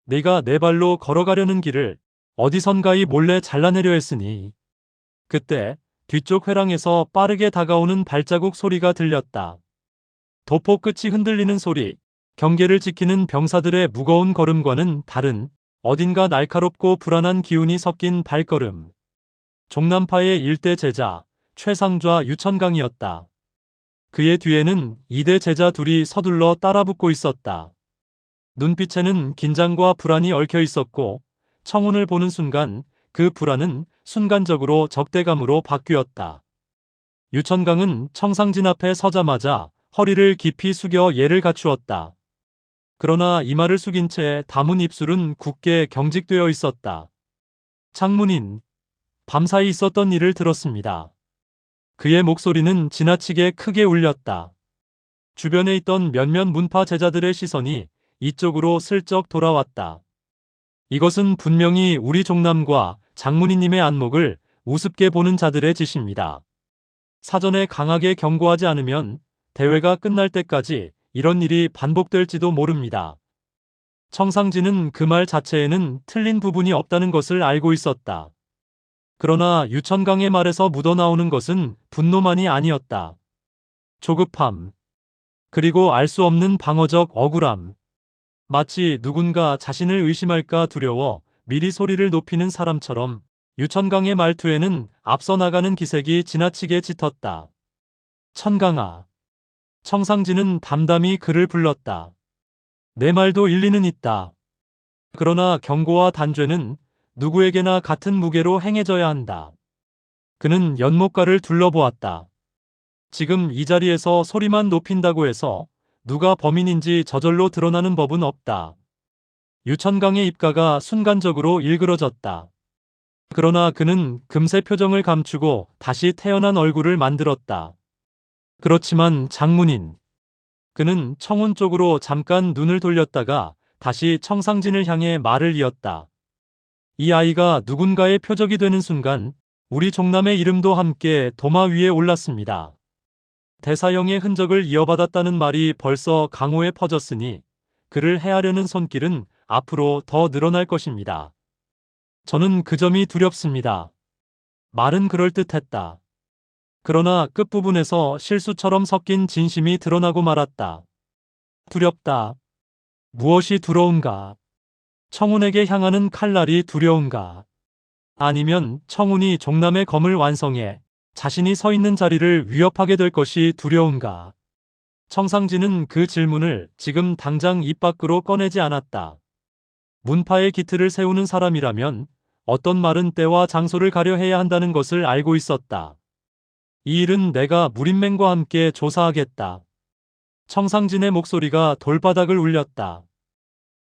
네가 내 발로 걸어가려는 길을 어디선가히 몰래 잘라내려 했으니. 그때 뒤쪽 회랑에서 빠르게 다가오는 발자국 소리가 들렸다. 도포 끝이 흔들리는 소리, 경계를 지키는 병사들의 무거운 걸음과는 다른 어딘가 날카롭고 불안한 기운이 섞인 발걸음. 종남파의 일대 제자 최상좌 유천강이었다. 그의 뒤에는 2대 제자 둘이 서둘러 따라붙고 있었다. 눈빛에는 긴장과 불안이 얽혀 있었고 청운을 보는 순간 그 불안은 순간적으로 적대감으로 바뀌었다. 유천강은 청상진 앞에 서자마자 허리를 깊이 숙여 예를 갖추었다. 그러나 이마를 숙인 채 다문 입술은 굳게 경직되어 있었다. 장문인, 밤사이 있었던 일을 들었습니다. 그의 목소리는 지나치게 크게 울렸다. 주변에 있던 몇몇 문파 제자들의 시선이 이쪽으로 슬쩍 돌아왔다. 이것은 분명히 우리 종남과 장문희님의 안목을 우습게 보는 자들의 짓입니다. 사전에 강하게 경고하지 않으면 대회가 끝날 때까지 이런 일이 반복될지도 모릅니다. 청상진은 그 말 자체에는 틀린 부분이 없다는 것을 알고 있었다. 그러나 유천강의 말에서 묻어나오는 것은 분노만이 아니었다. 조급함, 그리고 알 수 없는 방어적 억울함. 마치 누군가 자신을 의심할까 두려워 미리 소리를 높이는 사람처럼 유천강의 말투에는 앞서 나가는 기색이 지나치게 짙었다. 천강아. 청상진은 담담히 그를 불렀다. 내 말도 일리는 있다. 그러나 경고와 단죄는 누구에게나 같은 무게로 행해져야 한다. 그는 연못가를 둘러보았다. 지금 이 자리에서 소리만 높인다고 해서 누가 범인인지 저절로 드러나는 법은 없다. 유천강의 입가가 순간적으로 일그러졌다. 그러나 그는 금세 표정을 감추고 다시 태어난 얼굴을 만들었다. 그렇지만 장문인. 그는 청운 쪽으로 잠깐 눈을 돌렸다가 다시 청상진을 향해 말을 이었다. 이 아이가 누군가의 표적이 되는 순간 우리 종남의 이름도 함께 도마 위에 올랐습니다. 대사형의 흔적을 이어받았다는 말이 벌써 강호에 퍼졌으니 그를 해하려는 손길은 앞으로 더 늘어날 것입니다. 저는 그 점이 두렵습니다. 말은 그럴듯했다. 그러나 끝부분에서 실수처럼 섞인 진심이 드러나고 말았다. 두렵다. 무엇이 두려운가? 청운에게 향하는 칼날이 두려운가? 아니면 청운이 종남의 검을 완성해 자신이 서 있는 자리를 위협하게 될 것이 두려운가? 청상진은 그 질문을 지금 당장 입 밖으로 꺼내지 않았다. 문파의 기틀을 세우는 사람이라면 어떤 말은 때와 장소를 가려 해야 한다는 것을 알고 있었다. 이 일은 내가 무림맹과 함께 조사하겠다. 청상진의 목소리가 돌바닥을 울렸다.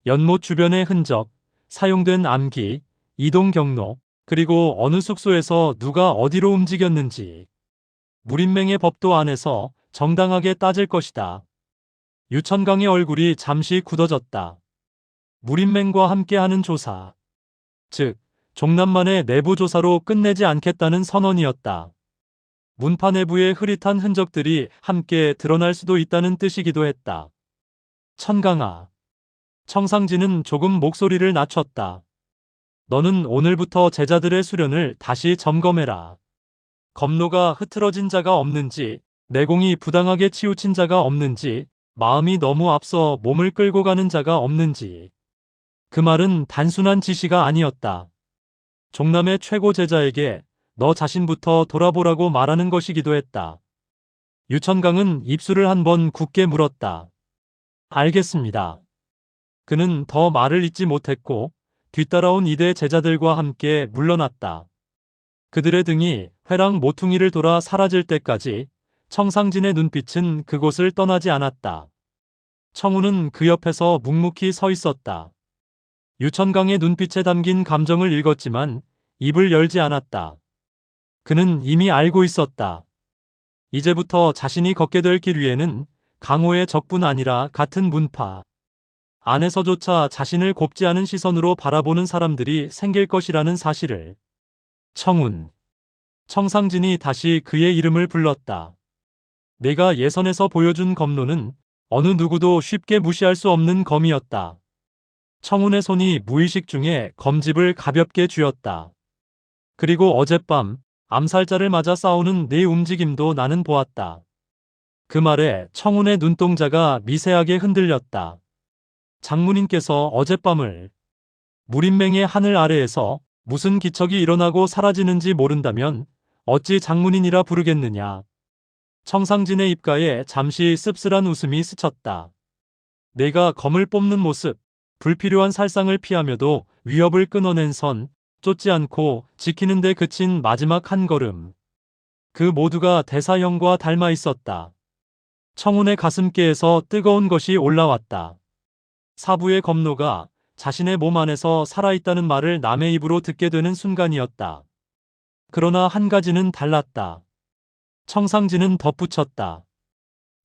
연못 주변의 흔적, 사용된 암기, 이동 경로, 그리고 어느 숙소에서 누가 어디로 움직였는지. 무림맹의 법도 안에서 정당하게 따질 것이다. 유천강의 얼굴이 잠시 굳어졌다. 무림맹과 함께하는 조사. 즉, 종남만의 내부 조사로 끝내지 않겠다는 선언이었다. 문파 내부의 흐릿한 흔적들이 함께 드러날 수도 있다는 뜻이기도 했다. 천강아. 청상진은 조금 목소리를 낮췄다. 너는 오늘부터 제자들의 수련을 다시 점검해라. 검노가 흐트러진 자가 없는지, 내공이 부당하게 치우친 자가 없는지, 마음이 너무 앞서 몸을 끌고 가는 자가 없는지. 그 말은 단순한 지시가 아니었다. 종남의 최고 제자에게 너 자신부터 돌아보라고 말하는 것이기도 했다. 유천강은 입술을 한번 굳게 물었다. 알겠습니다. 그는 더 말을 잇지 못했고 뒤따라온 이대 제자들과 함께 물러났다. 그들의 등이 회랑 모퉁이를 돌아 사라질 때까지 청상진의 눈빛은 그곳을 떠나지 않았다. 청우는 그 옆에서 묵묵히 서 있었다. 유천강의 눈빛에 담긴 감정을 읽었지만 입을 열지 않았다. 그는 이미 알고 있었다. 이제부터 자신이 걷게 될 길 위에는 강호의 적뿐 아니라 같은 문파 안에서조차 자신을 곱지 않은 시선으로 바라보는 사람들이 생길 것이라는 사실을. 청운. 청상진이 다시 그의 이름을 불렀다. 내가 예선에서 보여준 검로는 어느 누구도 쉽게 무시할 수 없는 검이었다. 청운의 손이 무의식 중에 검집을 가볍게 쥐었다. 그리고 어젯밤 암살자를 맞아 싸우는 네 움직임도 나는 보았다. 그 말에 청운의 눈동자가 미세하게 흔들렸다. 장문인께서 어젯밤을 무림맹의 하늘 아래에서 무슨 기척이 일어나고 사라지는지 모른다면 어찌 장문인이라 부르겠느냐. 청상진의 입가에 잠시 씁쓸한 웃음이 스쳤다. 내가 검을 뽑는 모습, 불필요한 살상을 피하며도 위협을 끊어낸 선, 쫓지 않고 지키는 데 그친 마지막 한 걸음. 그 모두가 대사형과 닮아 있었다. 청운의 가슴께에서 뜨거운 것이 올라왔다. 사부의 검로가 자신의 몸 안에서 살아있다는 말을 남의 입으로 듣게 되는 순간이었다. 그러나 한 가지는 달랐다. 청상진은 덧붙였다.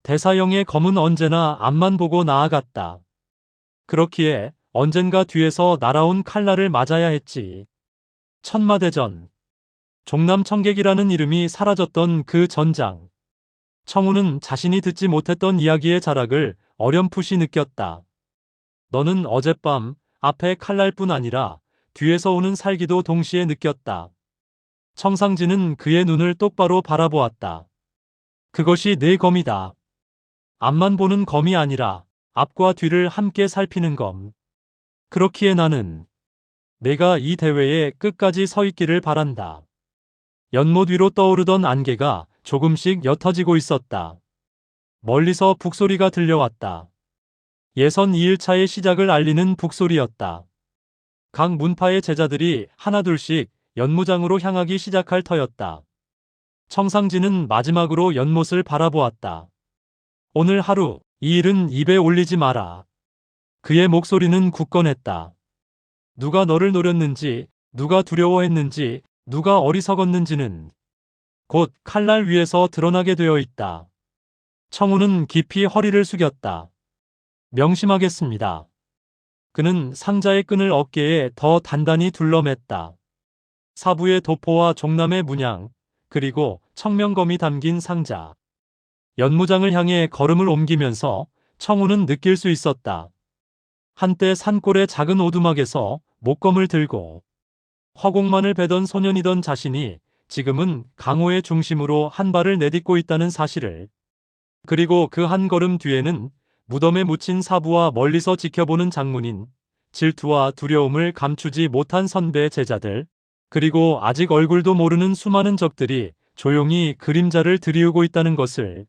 대사형의 검은 언제나 앞만 보고 나아갔다. 그렇기에 언젠가 뒤에서 날아온 칼날을 맞아야 했지. 천마대전. 종남청객이라는 이름이 사라졌던 그 전장. 청우는 자신이 듣지 못했던 이야기의 자락을 어렴풋이 느꼈다. 너는 어젯밤 앞에 칼날뿐 아니라 뒤에서 오는 살기도 동시에 느꼈다. 청상진은 그의 눈을 똑바로 바라보았다. 그것이 내 검이다. 앞만 보는 검이 아니라 앞과 뒤를 함께 살피는 검. 그렇기에 나는 내가 이 대회에 끝까지 서 있기를 바란다. 연못 위로 떠오르던 안개가 조금씩 옅어지고 있었다. 멀리서 북소리가 들려왔다. 예선 2일차의 시작을 알리는 북소리였다. 각 문파의 제자들이 하나둘씩 연무장으로 향하기 시작할 터였다. 청상진은 마지막으로 연못을 바라보았다. 오늘 하루 이 일은 입에 올리지 마라. 그의 목소리는 굳건했다. 누가 너를 노렸는지, 누가 두려워했는지, 누가 어리석었는지는 곧 칼날 위에서 드러나게 되어 있다. 청우는 깊이 허리를 숙였다. 명심하겠습니다. 그는 상자의 끈을 어깨에 더 단단히 둘러맸다. 사부의 도포와 종남의 문양, 그리고 청명검이 담긴 상자. 연무장을 향해 걸음을 옮기면서 청우는 느낄 수 있었다. 한때 산골의 작은 오두막에서 목검을 들고 화곡만을 베던 소년이던 자신이 지금은 강호의 중심으로 한 발을 내딛고 있다는 사실을. 그리고 그 한 걸음 뒤에는 무덤에 묻힌 사부와 멀리서 지켜보는 장문인, 질투와 두려움을 감추지 못한 선배 제자들, 그리고 아직 얼굴도 모르는 수많은 적들이 조용히 그림자를 들이우고 있다는 것을.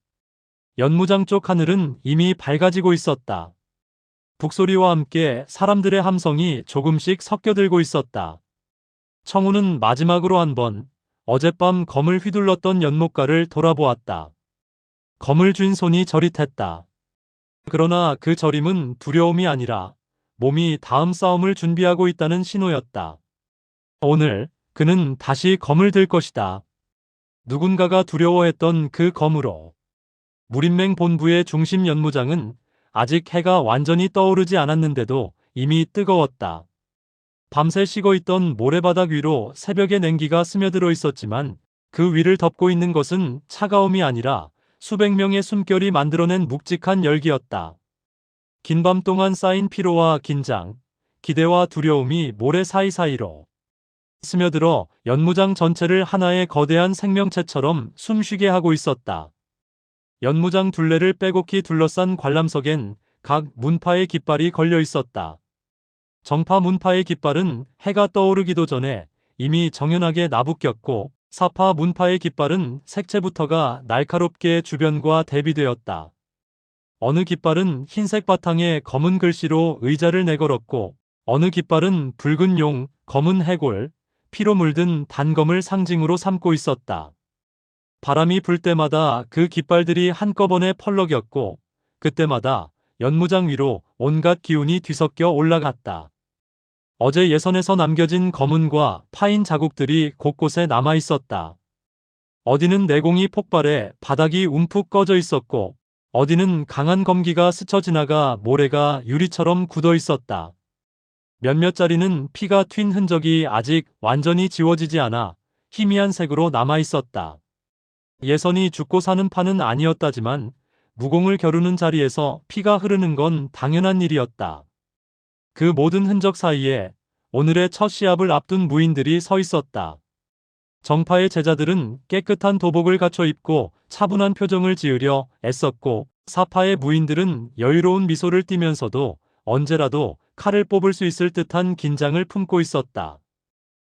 연무장 쪽 하늘은 이미 밝아지고 있었다. 북소리와 함께 사람들의 함성이 조금씩 섞여들고 있었다. 청우는 마지막으로 한번 어젯밤 검을 휘둘렀던 연못가를 돌아보았다. 검을 쥔 손이 저릿했다. 그러나 그 저림은 두려움이 아니라 몸이 다음 싸움을 준비하고 있다는 신호였다. 오늘 그는 다시 검을 들 것이다. 누군가가 두려워했던 그 검으로. 무림맹 본부의 중심 연무장은 아직 해가 완전히 떠오르지 않았는데도 이미 뜨거웠다. 밤새 식어있던 모래바닥 위로 새벽의 냉기가 스며들어 있었지만 그 위를 덮고 있는 것은 차가움이 아니라 수백 명의 숨결이 만들어낸 묵직한 열기였다. 긴 밤 동안 쌓인 피로와 긴장, 기대와 두려움이 모래 사이사이로 스며들어 연무장 전체를 하나의 거대한 생명체처럼 숨쉬게 하고 있었다. 연무장 둘레를 빼곡히 둘러싼 관람석엔 각 문파의 깃발이 걸려 있었다. 정파 문파의 깃발은 해가 떠오르기도 전에 이미 정연하게 나부꼈고, 사파 문파의 깃발은 색채부터가 날카롭게 주변과 대비되었다. 어느 깃발은 흰색 바탕에 검은 글씨로 의자를 내걸었고, 어느 깃발은 붉은 용, 검은 해골, 피로 물든 단검을 상징으로 삼고 있었다. 바람이 불 때마다 그 깃발들이 한꺼번에 펄럭였고, 그때마다 연무장 위로 온갖 기운이 뒤섞여 올라갔다. 어제 예선에서 남겨진 검은과 파인 자국들이 곳곳에 남아 있었다. 어디는 내공이 폭발해 바닥이 움푹 꺼져 있었고, 어디는 강한 검기가 스쳐 지나가 모래가 유리처럼 굳어 있었다. 몇몇 자리는 피가 튄 흔적이 아직 완전히 지워지지 않아 희미한 색으로 남아 있었다. 예선이 죽고 사는 판은 아니었다지만 무공을 겨루는 자리에서 피가 흐르는 건 당연한 일이었다. 그 모든 흔적 사이에 오늘의 첫 시합을 앞둔 무인들이 서 있었다. 정파의 제자들은 깨끗한 도복을 갖춰 입고 차분한 표정을 지으려 애썼고, 사파의 무인들은 여유로운 미소를 띠면서도 언제라도 칼을 뽑을 수 있을 듯한 긴장을 품고 있었다.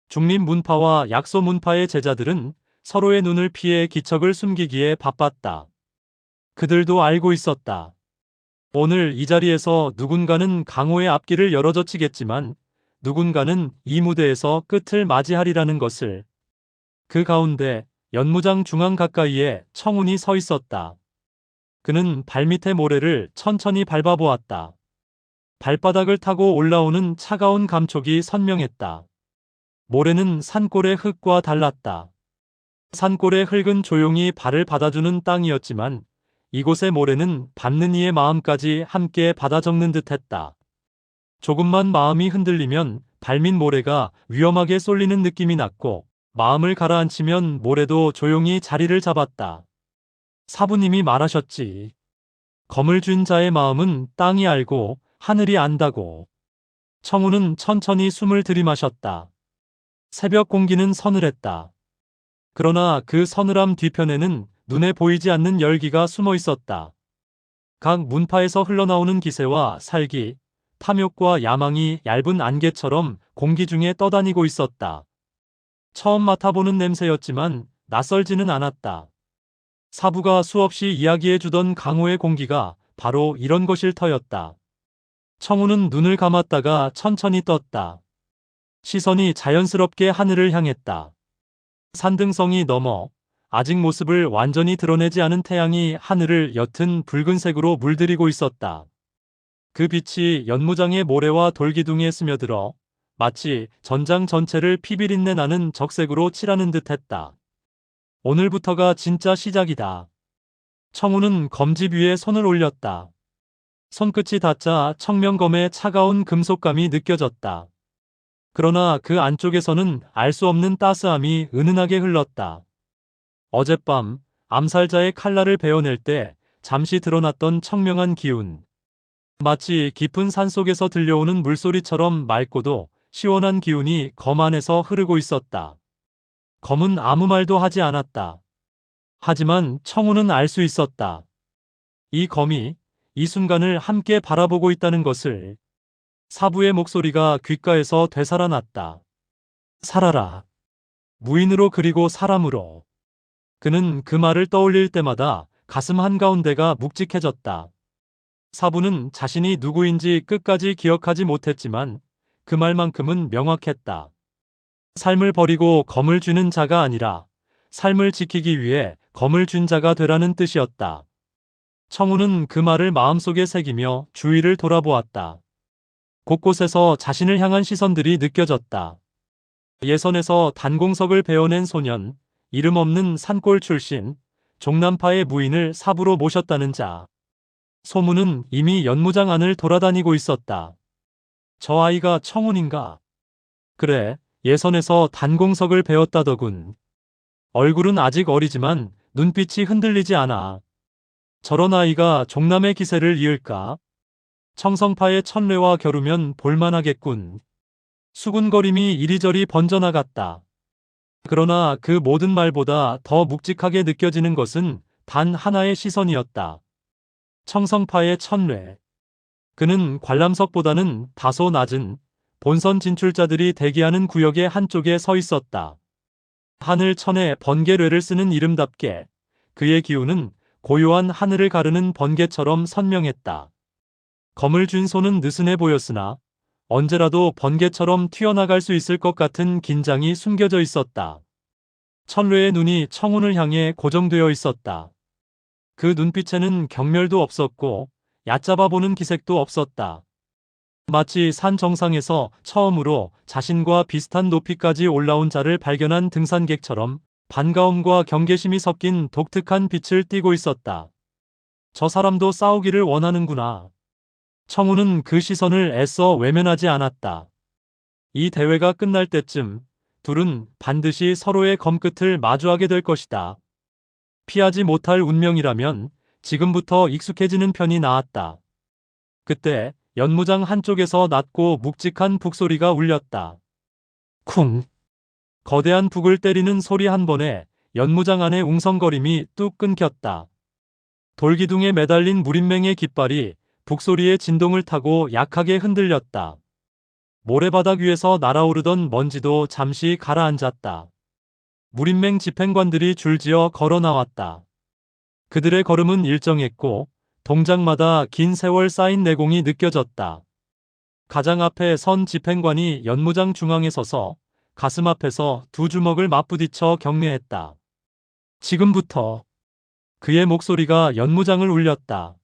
중림 문파와 약소 문파의 제자들은 서로의 눈을 피해 기척을 숨기기에 바빴다. 그들도 알고 있었다. 오늘 이 자리에서 누군가는 강호의 앞길을 열어젖히겠지만 누군가는 이 무대에서 끝을 맞이하리라는 것을. 그 가운데 연무장 중앙 가까이에 청운이 서 있었다. 그는 발밑의 모래를 천천히 밟아보았다. 발바닥을 타고 올라오는 차가운 감촉이 선명했다. 모래는 산골의 흙과 달랐다. 산골의 흙은 조용히 발을 받아주는 땅이었지만 이곳의 모래는 밟는 이의 마음까지 함께 받아 적는 듯했다. 조금만 마음이 흔들리면 발밑 모래가 위험하게 쏠리는 느낌이 났고, 마음을 가라앉히면 모래도 조용히 자리를 잡았다. 사부님이 말하셨지. 검을 쥔 자의 마음은 땅이 알고 하늘이 안다고. 청우는 천천히 숨을 들이마셨다. 새벽 공기는 서늘했다. 그러나 그 서늘함 뒤편에는 눈에 보이지 않는 열기가 숨어 있었다. 각 문파에서 흘러나오는 기세와 살기, 탐욕과 야망이 얇은 안개처럼 공기 중에 떠다니고 있었다. 처음 맡아보는 냄새였지만 낯설지는 않았다. 사부가 수없이 이야기해주던 강호의 공기가 바로 이런 것일 터였다. 청우는 눈을 감았다가 천천히 떴다. 시선이 자연스럽게 하늘을 향했다. 산등성이 넘어 아직 모습을 완전히 드러내지 않은 태양이 하늘을 옅은 붉은색으로 물들이고 있었다. 그 빛이 연무장의 모래와 돌기둥에 스며들어 마치 전장 전체를 피비린내 나는 적색으로 칠하는 듯했다. 오늘부터가 진짜 시작이다. 청우는 검집 위에 손을 올렸다. 손끝이 닿자 청명검의 차가운 금속감이 느껴졌다. 그러나 그 안쪽에서는 알 수 없는 따스함이 은은하게 흘렀다. 어젯밤 암살자의 칼날을 베어낼 때 잠시 드러났던 청명한 기운. 마치 깊은 산속에서 들려오는 물소리처럼 맑고도 시원한 기운이 검 안에서 흐르고 있었다. 검은 아무 말도 하지 않았다. 하지만 청우는 알 수 있었다. 이 검이 이 순간을 함께 바라보고 있다는 것을. 사부의 목소리가 귓가에서 되살아났다. 살아라. 무인으로 그리고 사람으로. 그는 그 말을 떠올릴 때마다 가슴 한가운데가 묵직해졌다. 사부는 자신이 누구인지 끝까지 기억하지 못했지만 그 말만큼은 명확했다. 삶을 버리고 검을 쥐는 자가 아니라 삶을 지키기 위해 검을 쥔 자가 되라는 뜻이었다. 청우는 그 말을 마음속에 새기며 주위를 돌아보았다. 곳곳에서 자신을 향한 시선들이 느껴졌다. 예선에서 단공석을 베어낸 소년, 이름 없는 산골 출신, 종남파의 무인을 사부로 모셨다는 자. 소문은 이미 연무장 안을 돌아다니고 있었다. 저 아이가 청운인가? 그래, 예선에서 단공석을 베었다더군. 얼굴은 아직 어리지만 눈빛이 흔들리지 않아. 저런 아이가 종남의 기세를 이을까? 청성파의 천례와 겨루면 볼만하겠군. 수군거림이 이리저리 번져나갔다. 그러나 그 모든 말보다 더 묵직하게 느껴지는 것은 단 하나의 시선이었다. 청성파의 천례. 그는 관람석보다는 다소 낮은 본선 진출자들이 대기하는 구역의 한쪽에 서 있었다. 하늘천에 번개뢰를 쓰는 이름답게 그의 기운은 고요한 하늘을 가르는 번개처럼 선명했다. 검을 쥔 손은 느슨해 보였으나 언제라도 번개처럼 튀어나갈 수 있을 것 같은 긴장이 숨겨져 있었다. 천뢰의 눈이 청운을 향해 고정되어 있었다. 그 눈빛에는 경멸도 없었고 얕잡아 보는 기색도 없었다. 마치 산 정상에서 처음으로 자신과 비슷한 높이까지 올라온 자를 발견한 등산객처럼 반가움과 경계심이 섞인 독특한 빛을 띠고 있었다. 저 사람도 싸우기를 원하는구나. 청우는 그 시선을 애써 외면하지 않았다. 이 대회가 끝날 때쯤 둘은 반드시 서로의 검끝을 마주하게 될 것이다. 피하지 못할 운명이라면 지금부터 익숙해지는 편이 나았다. 그때 연무장 한쪽에서 낮고 묵직한 북소리가 울렸다. 쿵! 거대한 북을 때리는 소리 한 번에 연무장 안의 웅성거림이 뚝 끊겼다. 돌기둥에 매달린 무림맹의 깃발이 북소리의 진동을 타고 약하게 흔들렸다. 모래바닥 위에서 날아오르던 먼지도 잠시 가라앉았다. 무림맹 집행관들이 줄지어 걸어 나왔다. 그들의 걸음은 일정했고 동작마다 긴 세월 쌓인 내공이 느껴졌다. 가장 앞에 선 집행관이 연무장 중앙에 서서 가슴 앞에서 두 주먹을 맞부딪혀 경례했다. 지금부터. 그의 목소리가 연무장을 울렸다.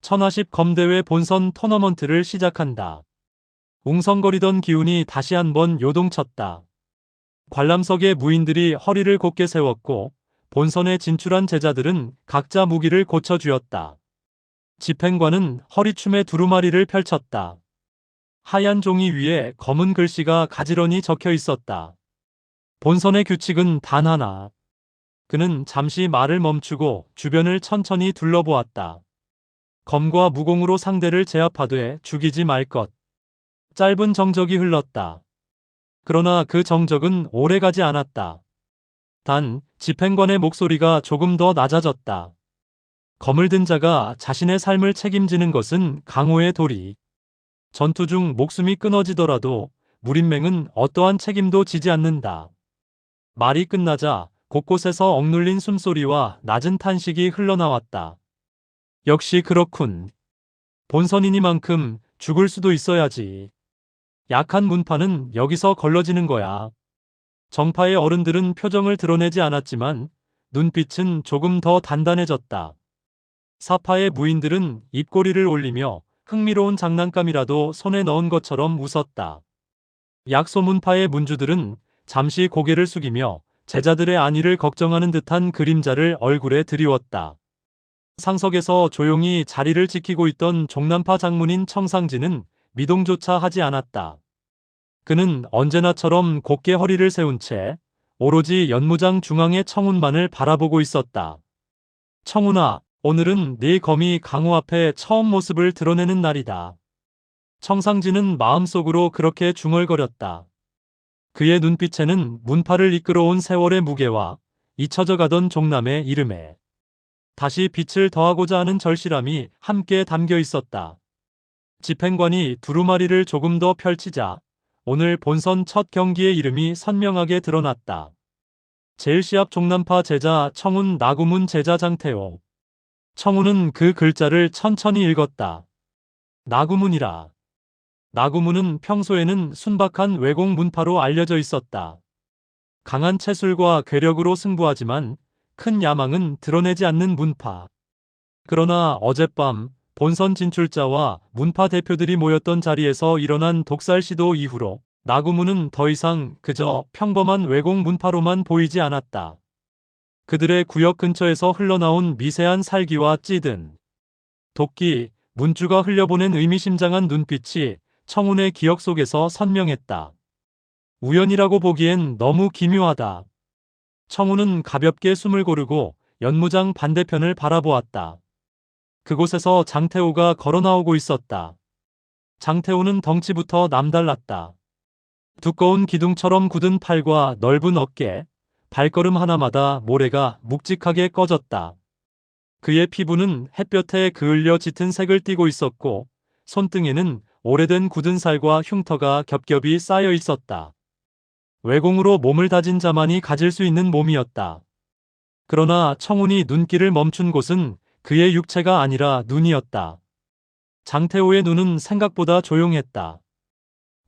천하십 검대회 본선 토너먼트를 시작한다. 웅성거리던 기운이 다시 한번 요동쳤다. 관람석의 무인들이 허리를 곧게 세웠고 본선에 진출한 제자들은 각자 무기를 고쳐쥐었다. 집행관은 허리춤에 두루마리를 펼쳤다. 하얀 종이 위에 검은 글씨가 가지런히 적혀 있었다. 본선의 규칙은 단 하나. 그는 잠시 말을 멈추고 주변을 천천히 둘러보았다. 검과 무공으로 상대를 제압하되 죽이지 말 것. 짧은 정적이 흘렀다. 그러나 그 정적은 오래가지 않았다. 단 집행관의 목소리가 조금 더 낮아졌다. 검을 든 자가 자신의 삶을 책임지는 것은 강호의 도리. 전투 중 목숨이 끊어지더라도 무림맹은 어떠한 책임도 지지 않는다. 말이 끝나자 곳곳에서 억눌린 숨소리와 낮은 탄식이 흘러나왔다. 역시 그렇군. 본선이니만큼 죽을 수도 있어야지. 약한 문파는 여기서 걸러지는 거야. 정파의 어른들은 표정을 드러내지 않았지만 눈빛은 조금 더 단단해졌다. 사파의 무인들은 입꼬리를 올리며 흥미로운 장난감이라도 손에 넣은 것처럼 웃었다. 약소문파의 문주들은 잠시 고개를 숙이며 제자들의 안위를 걱정하는 듯한 그림자를 얼굴에 드리웠다. 상석에서 조용히 자리를 지키고 있던 종남파 장문인 청상진은 미동조차 하지 않았다. 그는 언제나처럼 곧게 허리를 세운 채 오로지 연무장 중앙의 청운만을 바라보고 있었다. 청운아, 오늘은 네 검이 강호 앞에 처음 모습을 드러내는 날이다. 청상진은 마음속으로 그렇게 중얼거렸다. 그의 눈빛에는 문파를 이끌어온 세월의 무게와 잊혀져 가던 종남의 이름에 다시 빛을 더하고자 하는 절실함이 함께 담겨 있었다. 집행관이 두루마리를 조금 더 펼치자 오늘 본선 첫 경기의 이름이 선명하게 드러났다. 제일시합 종남파 제자 청운 나구문 제자 장태호. 청운은 그 글자를 천천히 읽었다. 나구문이라. 나구문은 평소에는 순박한 외공 문파로 알려져 있었다. 강한 체술과 괴력으로 승부하지만 큰 야망은 드러내지 않는 문파. 그러나 어젯밤 본선 진출자와 문파 대표들이 모였던 자리에서 일어난 독살 시도 이후로 나구문은 더 이상 그저 평범한 외공 문파로만 보이지 않았다. 그들의 구역 근처에서 흘러나온 미세한 살기와 찌든 도끼, 문주가 흘려보낸 의미심장한 눈빛이 청운의 기억 속에서 선명했다. 우연이라고 보기엔 너무 기묘하다. 청운은 가볍게 숨을 고르고 연무장 반대편을 바라보았다. 그곳에서 장태호가 걸어나오고 있었다. 장태호는 덩치부터 남달랐다. 두꺼운 기둥처럼 굳은 팔과 넓은 어깨, 발걸음 하나마다 모래가 묵직하게 꺼졌다. 그의 피부는 햇볕에 그을려 짙은 색을 띠고 있었고 손등에는 오래된 굳은 살과 흉터가 겹겹이 쌓여 있었다. 외공으로 몸을 다진 자만이 가질 수 있는 몸이었다. 그러나 청운이 눈길을 멈춘 곳은 그의 육체가 아니라 눈이었다. 장태호의 눈은 생각보다 조용했다.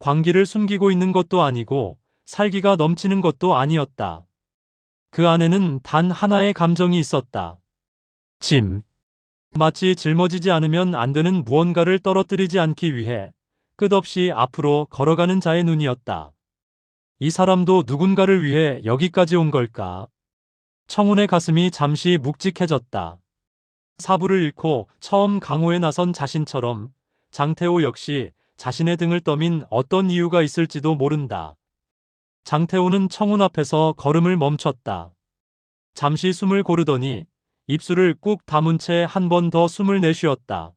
광기를 숨기고 있는 것도 아니고 살기가 넘치는 것도 아니었다. 그 안에는 단 하나의 감정이 있었다. 짐. 마치 짊어지지 않으면 안 되는 무언가를 떨어뜨리지 않기 위해 끝없이 앞으로 걸어가는 자의 눈이었다. 이 사람도 누군가를 위해 여기까지 온 걸까? 청운의 가슴이 잠시 묵직해졌다. 사부를 잃고 처음 강호에 나선 자신처럼 장태호 역시 자신의 등을 떠민 어떤 이유가 있을지도 모른다. 장태호는 청운 앞에서 걸음을 멈췄다. 잠시 숨을 고르더니 입술을 꾹 다문 채 한 번 더 숨을 내쉬었다.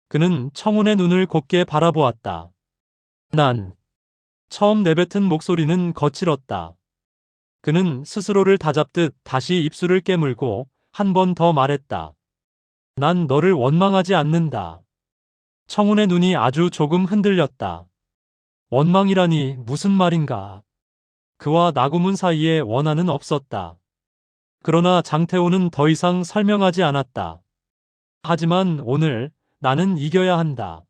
그는 청운의 눈을 곱게 바라보았다. 난. 처음 내뱉은 목소리는 거칠었다. 그는 스스로를 다잡듯 다시 입술을 깨물고 한 번 더 말했다. 난 너를 원망하지 않는다. 청운의 눈이 아주 조금 흔들렸다. 원망이라니 무슨 말인가. 그와 나구문 사이에 원한은 없었다. 그러나 장태호는 더 이상 설명하지 않았다. 하지만 오늘 나는 이겨야 한다.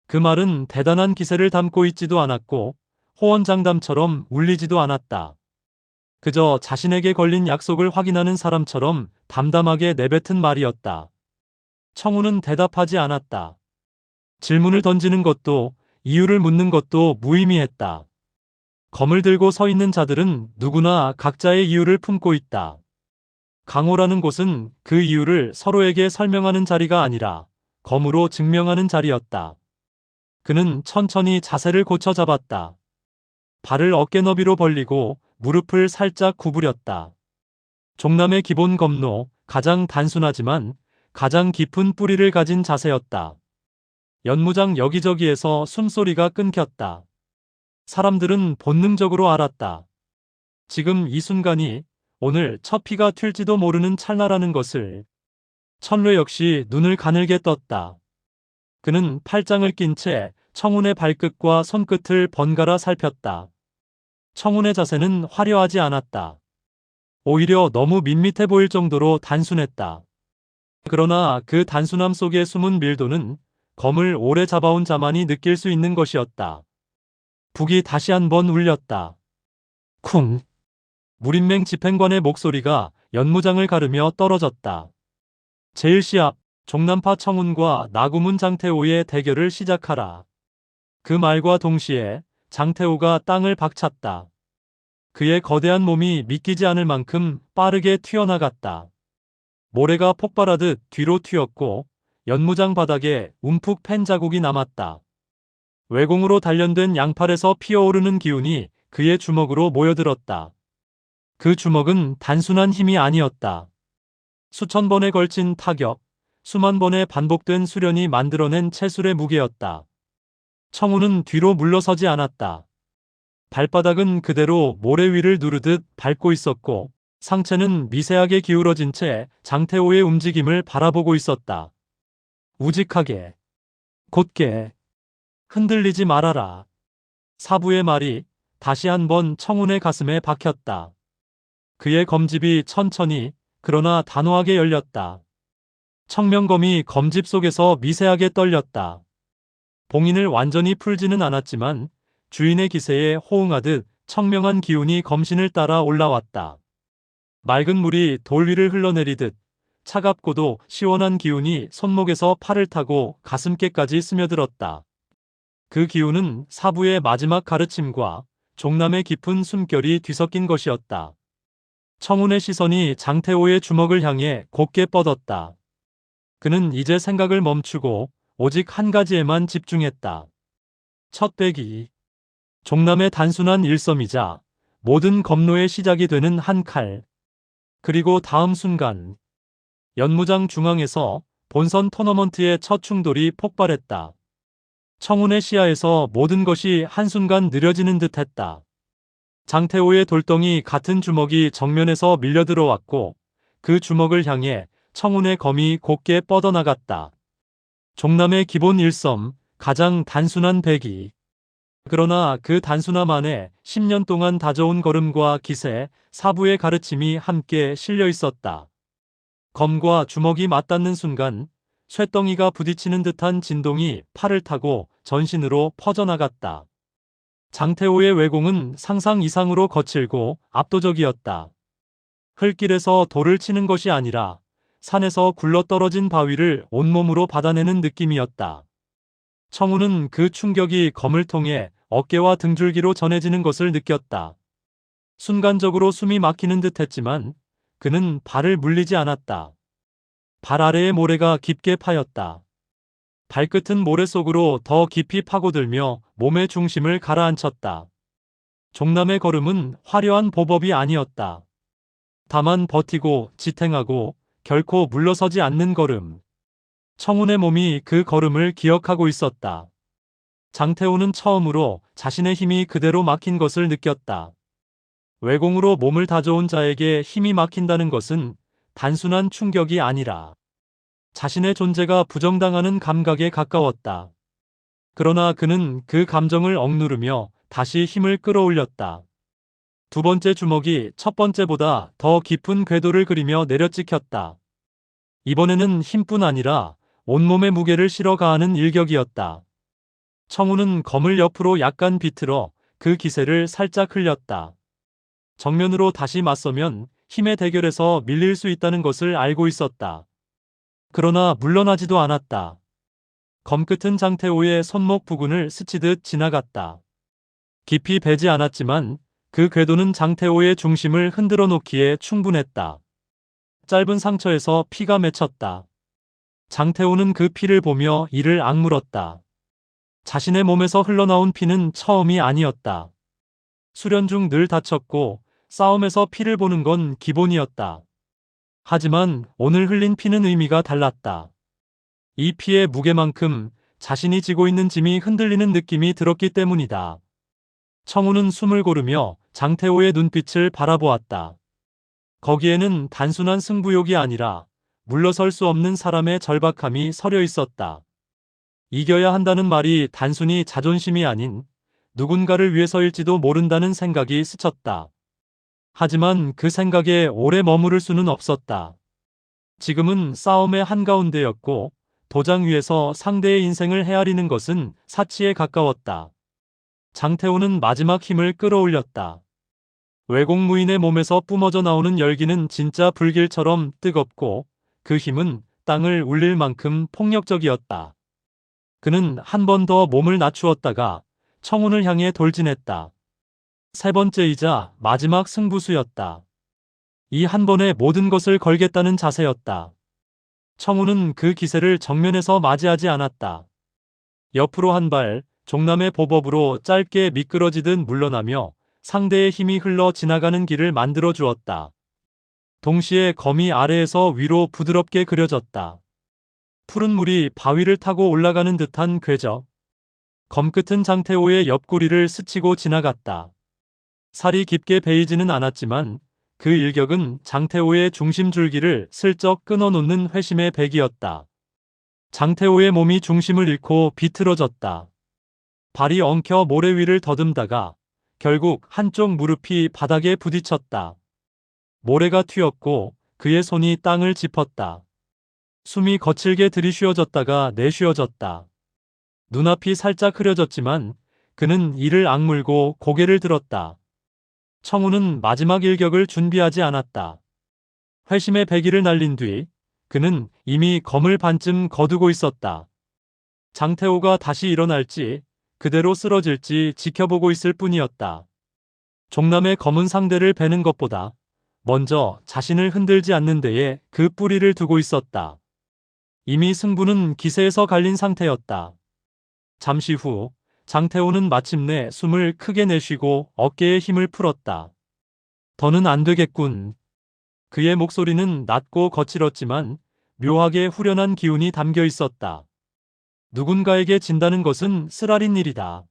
그 말은 대단한 기세를 담고 있지도 않았고 호언장담처럼 울리지도 않았다. 그저 자신에게 걸린 약속을 확인하는 사람처럼 담담하게 내뱉은 말이었다. 청우는 대답하지 않았다. 질문을 던지는 것도 이유를 묻는 것도 무의미했다. 검을 들고 서 있는 자들은 누구나 각자의 이유를 품고 있다. 강호라는 곳은 그 이유를 서로에게 설명하는 자리가 아니라 검으로 증명하는 자리였다. 그는 천천히 자세를 고쳐 잡았다. 발을 어깨 너비로 벌리고 무릎을 살짝 구부렸다. 종남의 기본 검로, 가장 단순하지만 가장 깊은 뿌리를 가진 자세였다. 연무장 여기저기에서 숨소리가 끊겼다. 사람들은 본능적으로 알았다. 지금 이 순간이 오늘 첫 피가 튈지도 모르는 찰나라는 것을. 천뢰 역시 눈을 가늘게 떴다. 그는 팔짱을 낀 채 청운의 발끝과 손끝을 번갈아 살폈다. 청운의 자세는 화려하지 않았다. 오히려 너무 밋밋해 보일 정도로 단순했다. 그러나 그 단순함 속에 숨은 밀도는 검을 오래 잡아온 자만이 느낄 수 있는 것이었다. 북이 다시 한번 울렸다. 쿵! 무림맹 집행관의 목소리가 연무장을 가르며 떨어졌다. 제1시 앞 종남파 청운과 나구문 장태호의 대결을 시작하라. 그 말과 동시에 장태호가 땅을 박찼다. 그의 거대한 몸이 믿기지 않을 만큼 빠르게 튀어나갔다. 모래가 폭발하듯 뒤로 튀었고 연무장 바닥에 움푹 팬 자국이 남았다. 외공으로 단련된 양팔에서 피어오르는 기운이 그의 주먹으로 모여들었다. 그 주먹은 단순한 힘이 아니었다. 수천 번에 걸친 타격, 수만 번에 반복된 수련이 만들어낸 체술의 무게였다. 청우는 뒤로 물러서지 않았다. 발바닥은 그대로 모래 위를 누르듯 밟고 있었고 상체는 미세하게 기울어진 채 장태호의 움직임을 바라보고 있었다. 우직하게, 곧게, 흔들리지 말아라. 사부의 말이 다시 한번 청운의 가슴에 박혔다. 그의 검집이 천천히 그러나 단호하게 열렸다. 청명검이 검집 속에서 미세하게 떨렸다. 봉인을 완전히 풀지는 않았지만 주인의 기세에 호응하듯 청명한 기운이 검신을 따라 올라왔다. 맑은 물이 돌 위를 흘러내리듯 차갑고도 시원한 기운이 손목에서 팔을 타고 가슴께까지 스며들었다. 그 기운은 사부의 마지막 가르침과 종남의 깊은 숨결이 뒤섞인 것이었다. 청운의 시선이 장태호의 주먹을 향해 곱게 뻗었다. 그는 이제 생각을 멈추고 오직 한 가지에만 집중했다. 첫 배기. 종남의 단순한 일섬이자 모든 검로의 시작이 되는 한 칼. 그리고 다음 순간 연무장 중앙에서 본선 토너먼트의 첫 충돌이 폭발했다. 청운의 시야에서 모든 것이 한순간 느려지는 듯했다. 장태호의 돌덩이 같은 주먹이 정면에서 밀려들어왔고 그 주먹을 향해 청운의 검이 곧게 뻗어나갔다. 종남의 기본 일섬, 가장 단순한 배기. 그러나 그 단순함 안에 10년 동안 다져온 걸음과 기세, 사부의 가르침이 함께 실려 있었다. 검과 주먹이 맞닿는 순간 쇳덩이가 부딪히는 듯한 진동이 팔을 타고 전신으로 퍼져나갔다. 장태호의 외공은 상상 이상으로 거칠고 압도적이었다. 흙길에서 돌을 치는 것이 아니라 산에서 굴러떨어진 바위를 온몸으로 받아내는 느낌이었다. 청우는 그 충격이 검을 통해 어깨와 등줄기로 전해지는 것을 느꼈다. 순간적으로 숨이 막히는 듯 했지만 그는 발을 물리지 않았다. 발 아래의 모래가 깊게 파였다. 발끝은 모래 속으로 더 깊이 파고들며 몸의 중심을 가라앉혔다. 종남의 걸음은 화려한 보법이 아니었다. 다만 버티고 지탱하고 결코 물러서지 않는 걸음. 청운의 몸이 그 걸음을 기억하고 있었다. 장태호는 처음으로 자신의 힘이 그대로 막힌 것을 느꼈다. 외공으로 몸을 다져온 자에게 힘이 막힌다는 것은 단순한 충격이 아니라 자신의 존재가 부정당하는 감각에 가까웠다. 그러나 그는 그 감정을 억누르며 다시 힘을 끌어올렸다. 두 번째 주먹이 첫 번째보다 더 깊은 궤도를 그리며 내려찍혔다. 이번에는 힘뿐 아니라 온몸의 무게를 실어 가하는 일격이었다. 청우는 검을 옆으로 약간 비틀어 그 기세를 살짝 흘렸다. 정면으로 다시 맞서면 힘의 대결에서 밀릴 수 있다는 것을 알고 있었다. 그러나 물러나지도 않았다. 검끝은 장태호의 손목 부근을 스치듯 지나갔다. 깊이 베지 않았지만 그 궤도는 장태호의 중심을 흔들어 놓기에 충분했다. 짧은 상처에서 피가 맺혔다. 장태호는 그 피를 보며 이를 악물었다. 자신의 몸에서 흘러나온 피는 처음이 아니었다. 수련 중 늘 다쳤고 싸움에서 피를 보는 건 기본이었다. 하지만 오늘 흘린 피는 의미가 달랐다. 이 피의 무게만큼 자신이 지고 있는 짐이 흔들리는 느낌이 들었기 때문이다. 청우는 숨을 고르며 장태호의 눈빛을 바라보았다. 거기에는 단순한 승부욕이 아니라 물러설 수 없는 사람의 절박함이 서려 있었다. 이겨야 한다는 말이 단순히 자존심이 아닌 누군가를 위해서일지도 모른다는 생각이 스쳤다. 하지만 그 생각에 오래 머무를 수는 없었다. 지금은 싸움의 한가운데였고 도장 위에서 상대의 인생을 헤아리는 것은 사치에 가까웠다. 장태호는 마지막 힘을 끌어올렸다. 외공무인의 몸에서 뿜어져 나오는 열기는 진짜 불길처럼 뜨겁고 그 힘은 땅을 울릴 만큼 폭력적이었다. 그는 한 번 더 몸을 낮추었다가 청운을 향해 돌진했다. 세 번째이자 마지막 승부수였다. 이 한 번에 모든 것을 걸겠다는 자세였다. 청운은 그 기세를 정면에서 맞이하지 않았다. 옆으로 한 발, 종남의 보법으로 짧게 미끄러지듯 물러나며 상대의 힘이 흘러 지나가는 길을 만들어 주었다. 동시에 거미 아래에서 위로 부드럽게 그려졌다. 푸른 물이 바위를 타고 올라가는 듯한 궤적. 검끝은 장태호의 옆구리를 스치고 지나갔다. 살이 깊게 베이지는 않았지만 그 일격은 장태호의 중심 줄기를 슬쩍 끊어놓는 회심의 백이었다. 장태호의 몸이 중심을 잃고 비틀어졌다. 발이 엉켜 모래 위를 더듬다가 결국 한쪽 무릎이 바닥에 부딪혔다. 모래가 튀었고 그의 손이 땅을 짚었다. 숨이 거칠게 들이쉬어졌다가 내쉬어졌다. 눈앞이 살짝 흐려졌지만 그는 이를 악물고 고개를 들었다. 청우는 마지막 일격을 준비하지 않았다. 회심의 배기를 날린 뒤 그는 이미 검을 반쯤 거두고 있었다. 장태호가 다시 일어날지 그대로 쓰러질지 지켜보고 있을 뿐이었다. 종남의 검은 상대를 베는 것보다 먼저 자신을 흔들지 않는 데에 그 뿌리를 두고 있었다. 이미 승부는 기세에서 갈린 상태였다. 잠시 후 장태호는 마침내 숨을 크게 내쉬고 어깨에 힘을 풀었다. 더는 안 되겠군. 그의 목소리는 낮고 거칠었지만 묘하게 후련한 기운이 담겨 있었다. 누군가에게 진다는 것은 쓰라린 일이다.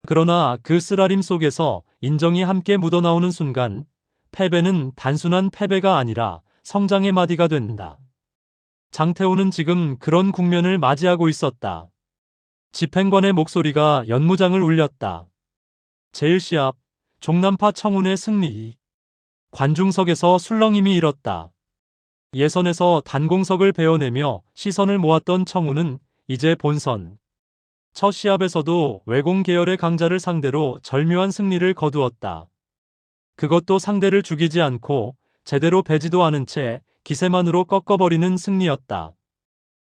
그러나 그 쓰라림 속에서 인정이 함께 묻어나오는 순간 패배는 단순한 패배가 아니라 성장의 마디가 된다. 장태호는 지금 그런 국면을 맞이하고 있었다. 집행관의 목소리가 연무장을 울렸다. 제1시합 종남파 청운의 승리. 관중석에서 술렁임이 일었다. 예선에서 단공석을 베어내며 시선을 모았던 청운은 이제 본선. 첫 시합에서도 외공 계열의 강자를 상대로 절묘한 승리를 거두었다. 그것도 상대를 죽이지 않고 제대로 베지도 않은 채 기세만으로 꺾어버리는 승리였다.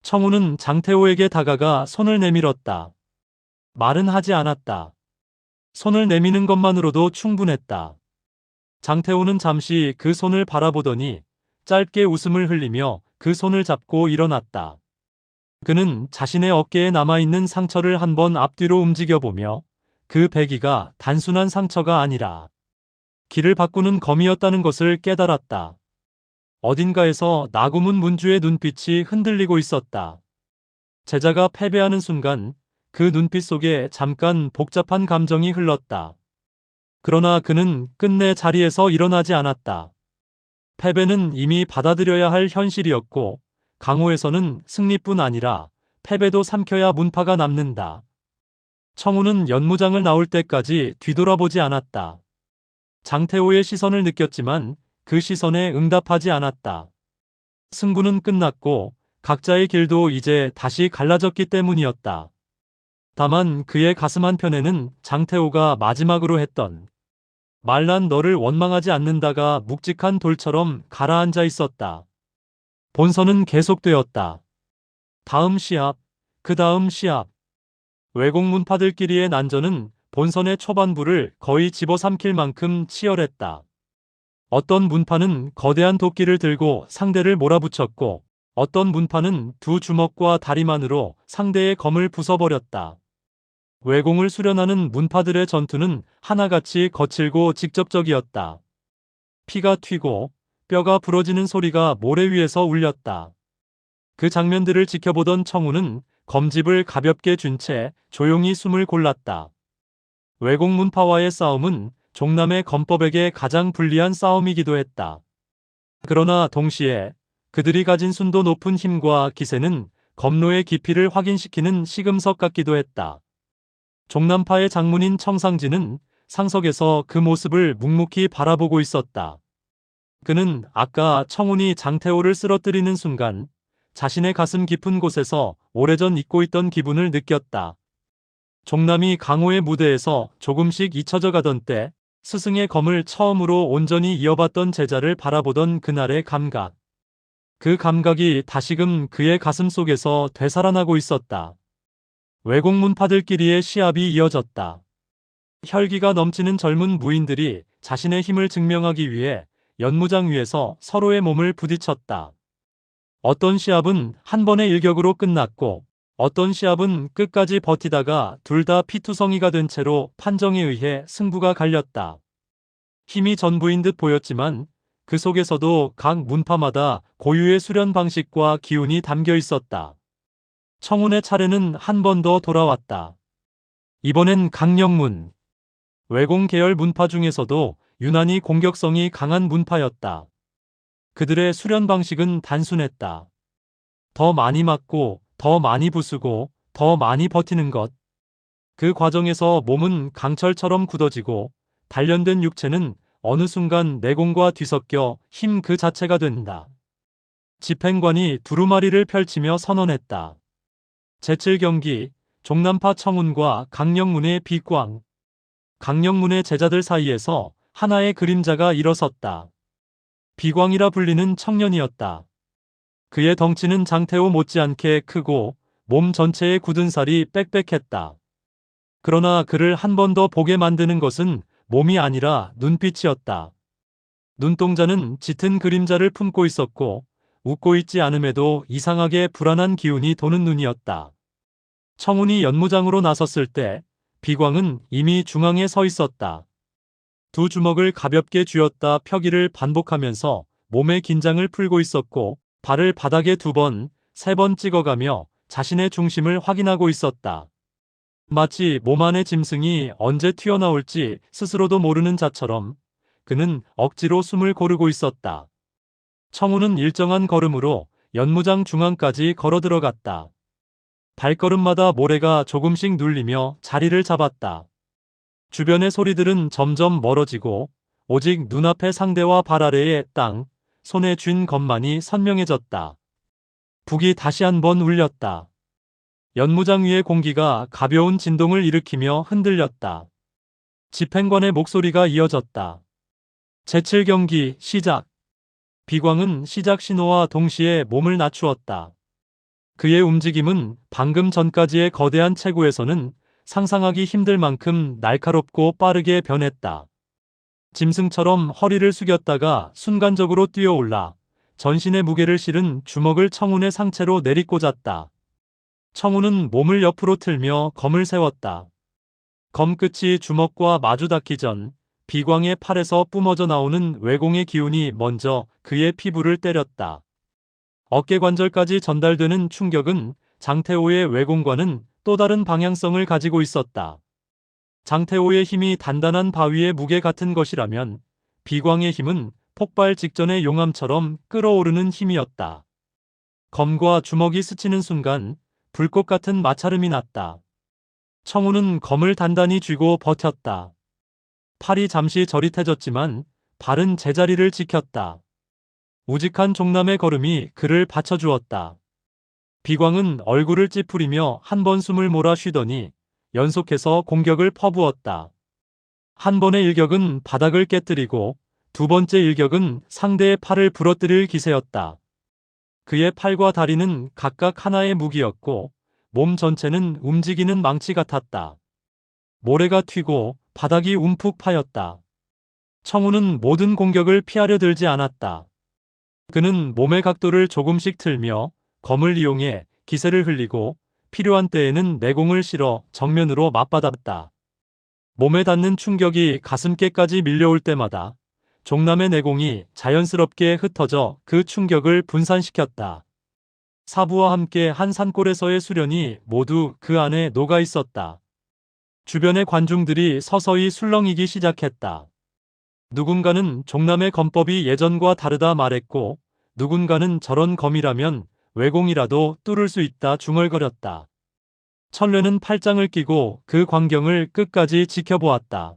청우는 장태호에게 다가가 손을 내밀었다. 말은 하지 않았다. 손을 내미는 것만으로도 충분했다. 장태호는 잠시 그 손을 바라보더니 짧게 웃음을 흘리며 그 손을 잡고 일어났다. 그는 자신의 어깨에 남아있는 상처를 한번 앞뒤로 움직여보며 그 배기가 단순한 상처가 아니라 길을 바꾸는 검이었다는 것을 깨달았다. 어딘가에서 나고문 문주의 눈빛이 흔들리고 있었다. 제자가 패배하는 순간 그 눈빛 속에 잠깐 복잡한 감정이 흘렀다. 그러나 그는 끝내 자리에서 일어나지 않았다. 패배는 이미 받아들여야 할 현실이었고 강호에서는 승리뿐 아니라 패배도 삼켜야 문파가 남는다. 청우는 연무장을 나올 때까지 뒤돌아보지 않았다. 장태호의 시선을 느꼈지만 그 시선에 응답하지 않았다. 승부는 끝났고 각자의 길도 이제 다시 갈라졌기 때문이었다. 다만 그의 가슴 한편에는 장태호가 마지막으로 했던 말 난 너를 원망하지 않는다가 묵직한 돌처럼 가라앉아 있었다. 본선은 계속되었다. 다음 시합, 그 다음 시합. 외국문파들끼리의 난전은 본선의 초반부를 거의 집어삼킬 만큼 치열했다. 어떤 문파는 거대한 도끼를 들고 상대를 몰아붙였고 어떤 문파는 두 주먹과 다리만으로 상대의 검을 부숴버렸다. 외공을 수련하는 문파들의 전투는 하나같이 거칠고 직접적이었다. 피가 튀고 뼈가 부러지는 소리가 모래 위에서 울렸다. 그 장면들을 지켜보던 청우는 검집을 가볍게 쥔 채 조용히 숨을 골랐다. 외공 문파와의 싸움은 종남의 검법에게 가장 불리한 싸움이기도 했다. 그러나 동시에 그들이 가진 순도 높은 힘과 기세는 검로의 깊이를 확인시키는 시금석 같기도 했다. 종남파의 장문인 청상진은 상석에서 그 모습을 묵묵히 바라보고 있었다. 그는 아까 청운이 장태호를 쓰러뜨리는 순간 자신의 가슴 깊은 곳에서 오래전 잊고 있던 기분을 느꼈다. 종남이 강호의 무대에서 조금씩 잊혀져 가던 때 스승의 검을 처음으로 온전히 이어봤던 제자를 바라보던 그날의 감각. 그 감각이 다시금 그의 가슴 속에서 되살아나고 있었다. 외공문파들끼리의 시합이 이어졌다. 혈기가 넘치는 젊은 무인들이 자신의 힘을 증명하기 위해 연무장 위에서 서로의 몸을 부딪혔다. 어떤 시합은 한 번의 일격으로 끝났고 어떤 시합은 끝까지 버티다가 둘 다 피투성이가 된 채로 판정에 의해 승부가 갈렸다. 힘이 전부인 듯 보였지만 그 속에서도 각 문파마다 고유의 수련 방식과 기운이 담겨 있었다. 청운의 차례는 한 번 더 돌아왔다. 이번엔 강령문. 외공 계열 문파 중에서도 유난히 공격성이 강한 문파였다. 그들의 수련 방식은 단순했다. 더 많이 맞고, 더 많이 부수고, 더 많이 버티는 것. 그 과정에서 몸은 강철처럼 굳어지고 단련된 육체는 어느 순간 내공과 뒤섞여 힘 그 자체가 된다. 집행관이 두루마리를 펼치며 선언했다. 제7경기 종남파 청운과 강령문의 비광. 강령문의 제자들 사이에서 하나의 그림자가 일어섰다. 비광이라 불리는 청년이었다. 그의 덩치는 장태호 못지않게 크고 몸 전체에 굳은 살이 빽빽했다. 그러나 그를 한 번 더 보게 만드는 것은 몸이 아니라 눈빛이었다. 눈동자는 짙은 그림자를 품고 있었고 웃고 있지 않음에도 이상하게 불안한 기운이 도는 눈이었다. 청운이 연무장으로 나섰을 때 비광은 이미 중앙에 서 있었다. 두 주먹을 가볍게 쥐었다 펴기를 반복하면서 몸의 긴장을 풀고 있었고 발을 바닥에 2번, 3번 찍어가며 자신의 중심을 확인하고 있었다. 마치 몸 안의 짐승이 언제 튀어나올지 스스로도 모르는 자처럼 그는 억지로 숨을 고르고 있었다. 청운은 일정한 걸음으로 연무장 중앙까지 걸어 들어갔다. 발걸음마다 모래가 조금씩 눌리며 자리를 잡았다. 주변의 소리들은 점점 멀어지고 오직 눈앞의 상대와 발 아래의 땅, 손에 쥔 것만이 선명해졌다. 북이 다시 한번 울렸다. 연무장 위의 공기가 가벼운 진동을 일으키며 흔들렸다. 집행관의 목소리가 이어졌다. 제7경기 시작. 비광은 시작 신호와 동시에 몸을 낮추었다. 그의 움직임은 방금 전까지의 거대한 체구에서는 상상하기 힘들 만큼 날카롭고 빠르게 변했다. 짐승처럼 허리를 숙였다가 순간적으로 뛰어올라 전신의 무게를 실은 주먹을 청운의 상체로 내리꽂았다. 청운은 몸을 옆으로 틀며 검을 세웠다. 검 끝이 주먹과 마주 닿기 전 비광의 팔에서 뿜어져 나오는 외공의 기운이 먼저 그의 피부를 때렸다. 어깨 관절까지 전달되는 충격은 장태호의 외공과는 또 다른 방향성을 가지고 있었다. 장태호의 힘이 단단한 바위의 무게 같은 것이라면 비광의 힘은 폭발 직전의 용암처럼 끓어오르는 힘이었다. 검과 주먹이 스치는 순간 불꽃 같은 마찰음이 났다. 청우는 검을 단단히 쥐고 버텼다. 팔이 잠시 저릿해졌지만 발은 제자리를 지켰다. 우직한 종남의 걸음이 그를 받쳐주었다. 비광은 얼굴을 찌푸리며 한 번 숨을 몰아 쉬더니 연속해서 공격을 퍼부었다. 한 번의 일격은 바닥을 깨뜨리고 두 번째 일격은 상대의 팔을 부러뜨릴 기세였다. 그의 팔과 다리는 각각 하나의 무기였고 몸 전체는 움직이는 망치 같았다. 모래가 튀고 바닥이 움푹 파였다. 청우는 모든 공격을 피하려 들지 않았다. 그는 몸의 각도를 조금씩 틀며 검을 이용해 기세를 흘리고 필요한 때에는 내공을 실어 정면으로 맞받았다. 몸에 닿는 충격이 가슴께까지 밀려올 때마다 종남의 내공이 자연스럽게 흩어져 그 충격을 분산시켰다. 사부와 함께 한 산골에서의 수련이 모두 그 안에 녹아 있었다. 주변의 관중들이 서서히 술렁이기 시작했다. 누군가는 종남의 검법이 예전과 다르다 말했고 누군가는 저런 검이라면 외공이라도 뚫을 수 있다 중얼거렸다. 천례는 팔짱을 끼고 그 광경을 끝까지 지켜보았다.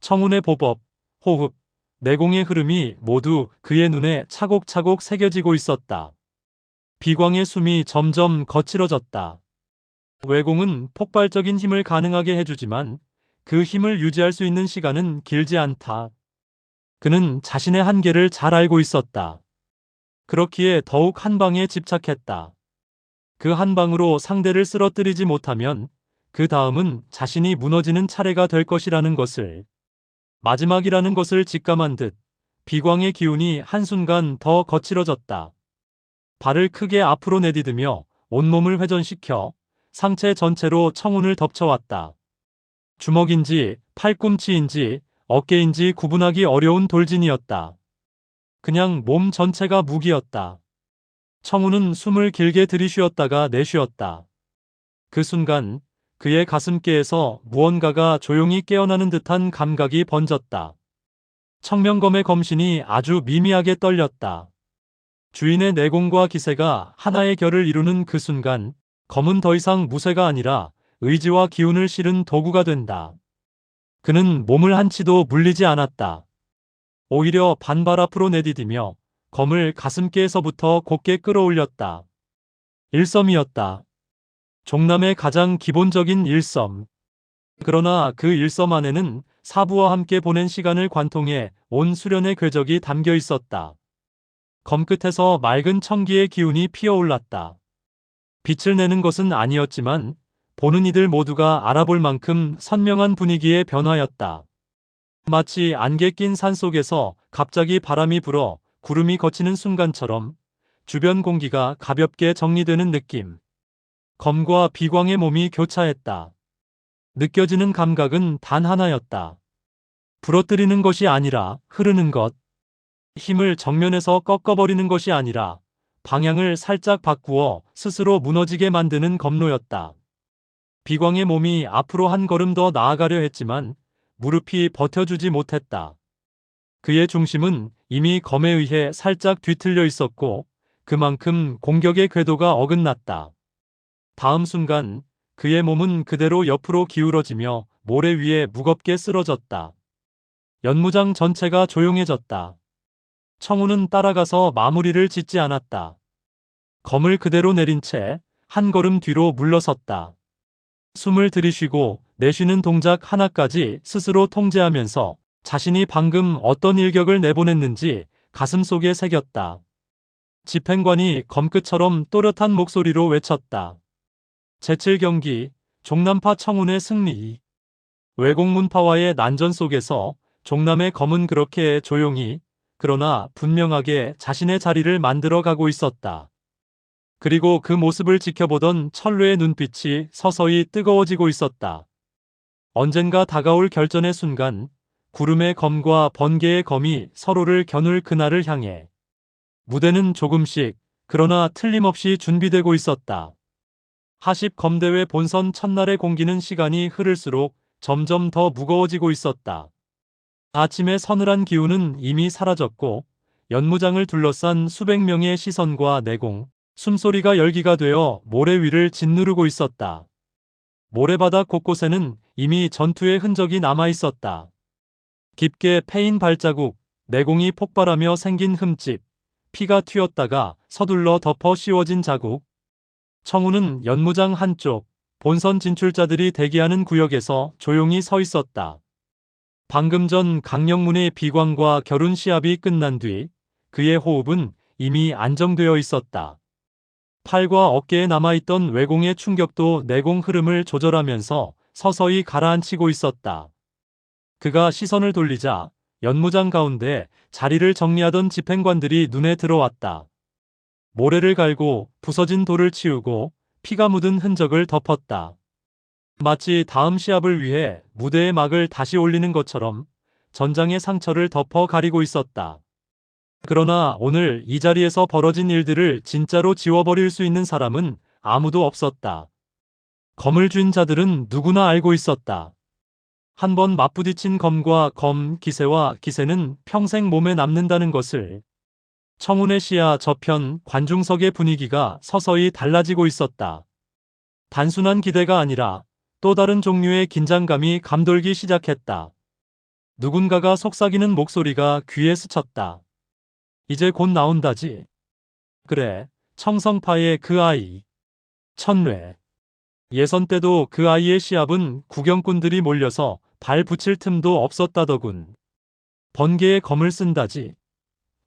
청운의 보법, 호흡, 내공의 흐름이 모두 그의 눈에 차곡차곡 새겨지고 있었다. 비광의 숨이 점점 거칠어졌다. 외공은 폭발적인 힘을 가능하게 해주지만 그 힘을 유지할 수 있는 시간은 길지 않다. 그는 자신의 한계를 잘 알고 있었다. 그렇기에 더욱 한 방에 집착했다. 그 한 방으로 상대를 쓰러뜨리지 못하면 그 다음은 자신이 무너지는 차례가 될 것이라는 것을, 마지막이라는 것을 직감한 듯 비광의 기운이 한순간 더 거칠어졌다. 발을 크게 앞으로 내디디며 온몸을 회전시켜 상체 전체로 청운을 덮쳐왔다. 주먹인지 팔꿈치인지 어깨인지 구분하기 어려운 돌진이었다. 그냥 몸 전체가 무기였다. 청우는 숨을 길게 들이쉬었다가 내쉬었다. 그 순간 그의 가슴께에서 무언가가 조용히 깨어나는 듯한 감각이 번졌다. 청명검의 검신이 아주 미미하게 떨렸다. 주인의 내공과 기세가 하나의 결을 이루는 그 순간 검은 더 이상 무쇠가 아니라 의지와 기운을 실은 도구가 된다. 그는 몸을 한치도 물리지 않았다. 오히려 반발 앞으로 내디디며 검을 가슴께에서부터 곧게 끌어올렸다. 일섬이었다. 종남의 가장 기본적인 일섬. 그러나 그 일섬 안에는 사부와 함께 보낸 시간을 관통해 온 수련의 궤적이 담겨 있었다. 검끝에서 맑은 청기의 기운이 피어올랐다. 빛을 내는 것은 아니었지만 보는 이들 모두가 알아볼 만큼 선명한 분위기의 변화였다. 마치 안개 낀 산속에서 갑자기 바람이 불어 구름이 걷히는 순간처럼 주변 공기가 가볍게 정리되는 느낌. 검과 비광의 몸이 교차했다. 느껴지는 감각은 단 하나였다. 부러뜨리는 것이 아니라 흐르는 것. 힘을 정면에서 꺾어버리는 것이 아니라 방향을 살짝 바꾸어 스스로 무너지게 만드는 검로였다. 비광의 몸이 앞으로 한 걸음 더 나아가려 했지만 무릎이 버텨주지 못했다. 그의 중심은 이미 검에 의해 살짝 뒤틀려 있었고 그만큼 공격의 궤도가 어긋났다. 다음 순간 그의 몸은 그대로 옆으로 기울어지며 모래 위에 무겁게 쓰러졌다. 연무장 전체가 조용해졌다. 청우는 따라가서 마무리를 짓지 않았다. 검을 그대로 내린 채 한 걸음 뒤로 물러섰다. 숨을 들이쉬고 내쉬는 동작 하나까지 스스로 통제하면서 자신이 방금 어떤 일격을 내보냈는지 가슴속에 새겼다. 집행관이 검끝처럼 또렷한 목소리로 외쳤다. 제7경기 종남파 청운의 승리. 왜곡문파와의 난전 속에서 종남의 검은 그렇게 조용히 그러나 분명하게 자신의 자리를 만들어 가고 있었다. 그리고 그 모습을 지켜보던 천뢰의 눈빛이 서서히 뜨거워지고 있었다. 언젠가 다가올 결전의 순간 구름의 검과 번개의 검이 서로를 겨눌 그날을 향해 무대는 조금씩 그러나 틀림없이 준비되고 있었다. 하십 검대회 본선 첫날의 공기는 시간이 흐를수록 점점 더 무거워지고 있었다. 아침의 서늘한 기운은 이미 사라졌고 연무장을 둘러싼 수백 명의 시선과 내공, 숨소리가 열기가 되어 모래 위를 짓누르고 있었다. 모래바닥 곳곳에는 이미 전투의 흔적이 남아 있었다. 깊게 패인 발자국, 내공이 폭발하며 생긴 흠집, 피가 튀었다가 서둘러 덮어 씌워진 자국. 청우는 연무장 한쪽, 본선 진출자들이 대기하는 구역에서 조용히 서 있었다. 방금 전 강령문의 비광과 결혼 시합이 끝난 뒤 그의 호흡은 이미 안정되어 있었다. 팔과 어깨에 남아있던 외공의 충격도 내공 흐름을 조절하면서 서서히 가라앉히고 있었다. 그가 시선을 돌리자 연무장 가운데 자리를 정리하던 집행관들이 눈에 들어왔다. 모래를 갈고 부서진 돌을 치우고 피가 묻은 흔적을 덮었다. 마치 다음 시합을 위해 무대의 막을 다시 올리는 것처럼 전장의 상처를 덮어 가리고 있었다. 그러나 오늘 이 자리에서 벌어진 일들을 진짜로 지워버릴 수 있는 사람은 아무도 없었다. 검을 쥔 자들은 누구나 알고 있었다. 한번 맞부딪힌 검과 검, 기세와 기세는 평생 몸에 남는다는 것을. 청운의 시야 저편 관중석의 분위기가 서서히 달라지고 있었다. 단순한 기대가 아니라 또 다른 종류의 긴장감이 감돌기 시작했다. 누군가가 속삭이는 목소리가 귀에 스쳤다. 이제 곧 나온다지. 그래, 청성파의 그 아이. 천뢰. 예선 때도 그 아이의 시합은 구경꾼들이 몰려서 발 붙일 틈도 없었다더군. 번개의 검을 쓴다지.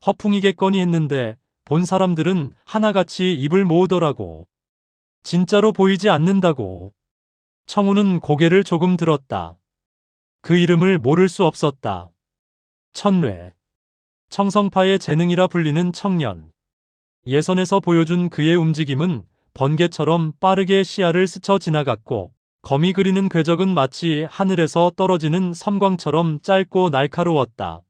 허풍이겠거니 했는데 본 사람들은 하나같이 입을 모으더라고. 진짜로 보이지 않는다고. 청우는 고개를 조금 들었다. 그 이름을 모를 수 없었다. 천뢰. 청성파의 재능이라 불리는 청년. 예선에서 보여준 그의 움직임은 번개처럼 빠르게 시야를 스쳐 지나갔고 검이 그리는 궤적은 마치 하늘에서 떨어지는 섬광처럼 짧고 날카로웠다.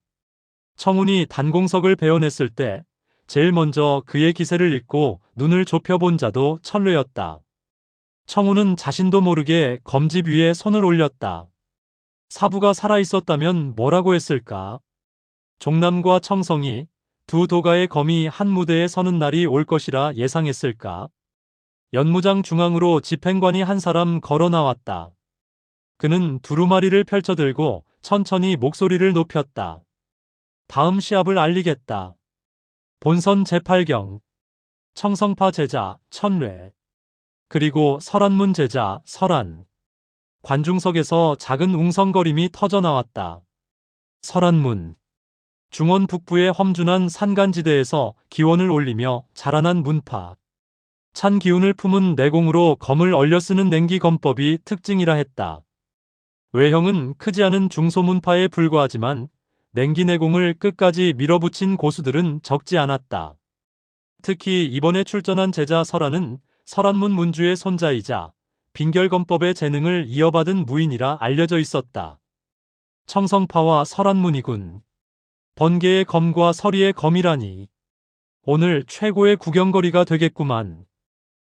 청운이 단공석을 베어냈을 때 제일 먼저 그의 기세를 읽고 눈을 좁혀본 자도 천뢰였다. 청운은 자신도 모르게 검집 위에 손을 올렸다. 사부가 살아있었다면 뭐라고 했을까? 종남과 청성이 두 도가의 검이 한 무대에 서는 날이 올 것이라 예상했을까? 연무장 중앙으로 집행관이 한 사람 걸어 나왔다. 그는 두루마리를 펼쳐들고 천천히 목소리를 높였다. 다음 시합을 알리겠다. 본선 제8경. 청성파 제자 천뢰. 그리고 설안문 제자 설안. 관중석에서 작은 웅성거림이 터져 나왔다. 설안문. 중원 북부의 험준한 산간지대에서 기원을 올리며 자라난 문파. 찬 기운을 품은 내공으로 검을 얼려 쓰는 냉기 검법이 특징이라 했다. 외형은 크지 않은 중소문파에 불과하지만 냉기 내공을 끝까지 밀어붙인 고수들은 적지 않았다. 특히 이번에 출전한 제자 설안은 설안문 문주의 손자이자 빈결검법의 재능을 이어받은 무인이라 알려져 있었다. 청성파와 설안문이군. 번개의 검과 서리의 검이라니. 오늘 최고의 구경거리가 되겠구만.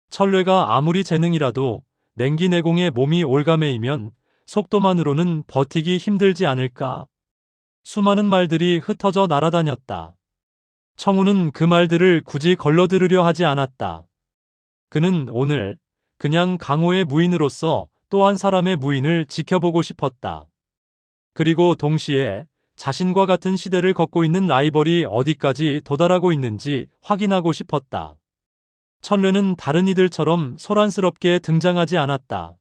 천뢰가 아무리 재능이라도 냉기 내공에 몸이 올가매이면 속도만으로는 버티기 힘들지 않을까. 수많은 말들이 흩어져 날아다녔다. 청우는 그 말들을 굳이 걸러들으려 하지 않았다. 그는 오늘 그냥 강호의 무인으로서 또 한 사람의 무인을 지켜보고 싶었다. 그리고 동시에 자신과 같은 시대를 걷고 있는 라이벌이 어디까지 도달하고 있는지 확인하고 싶었다. 천뢰는 다른 이들처럼 소란스럽게 등장하지 않았다.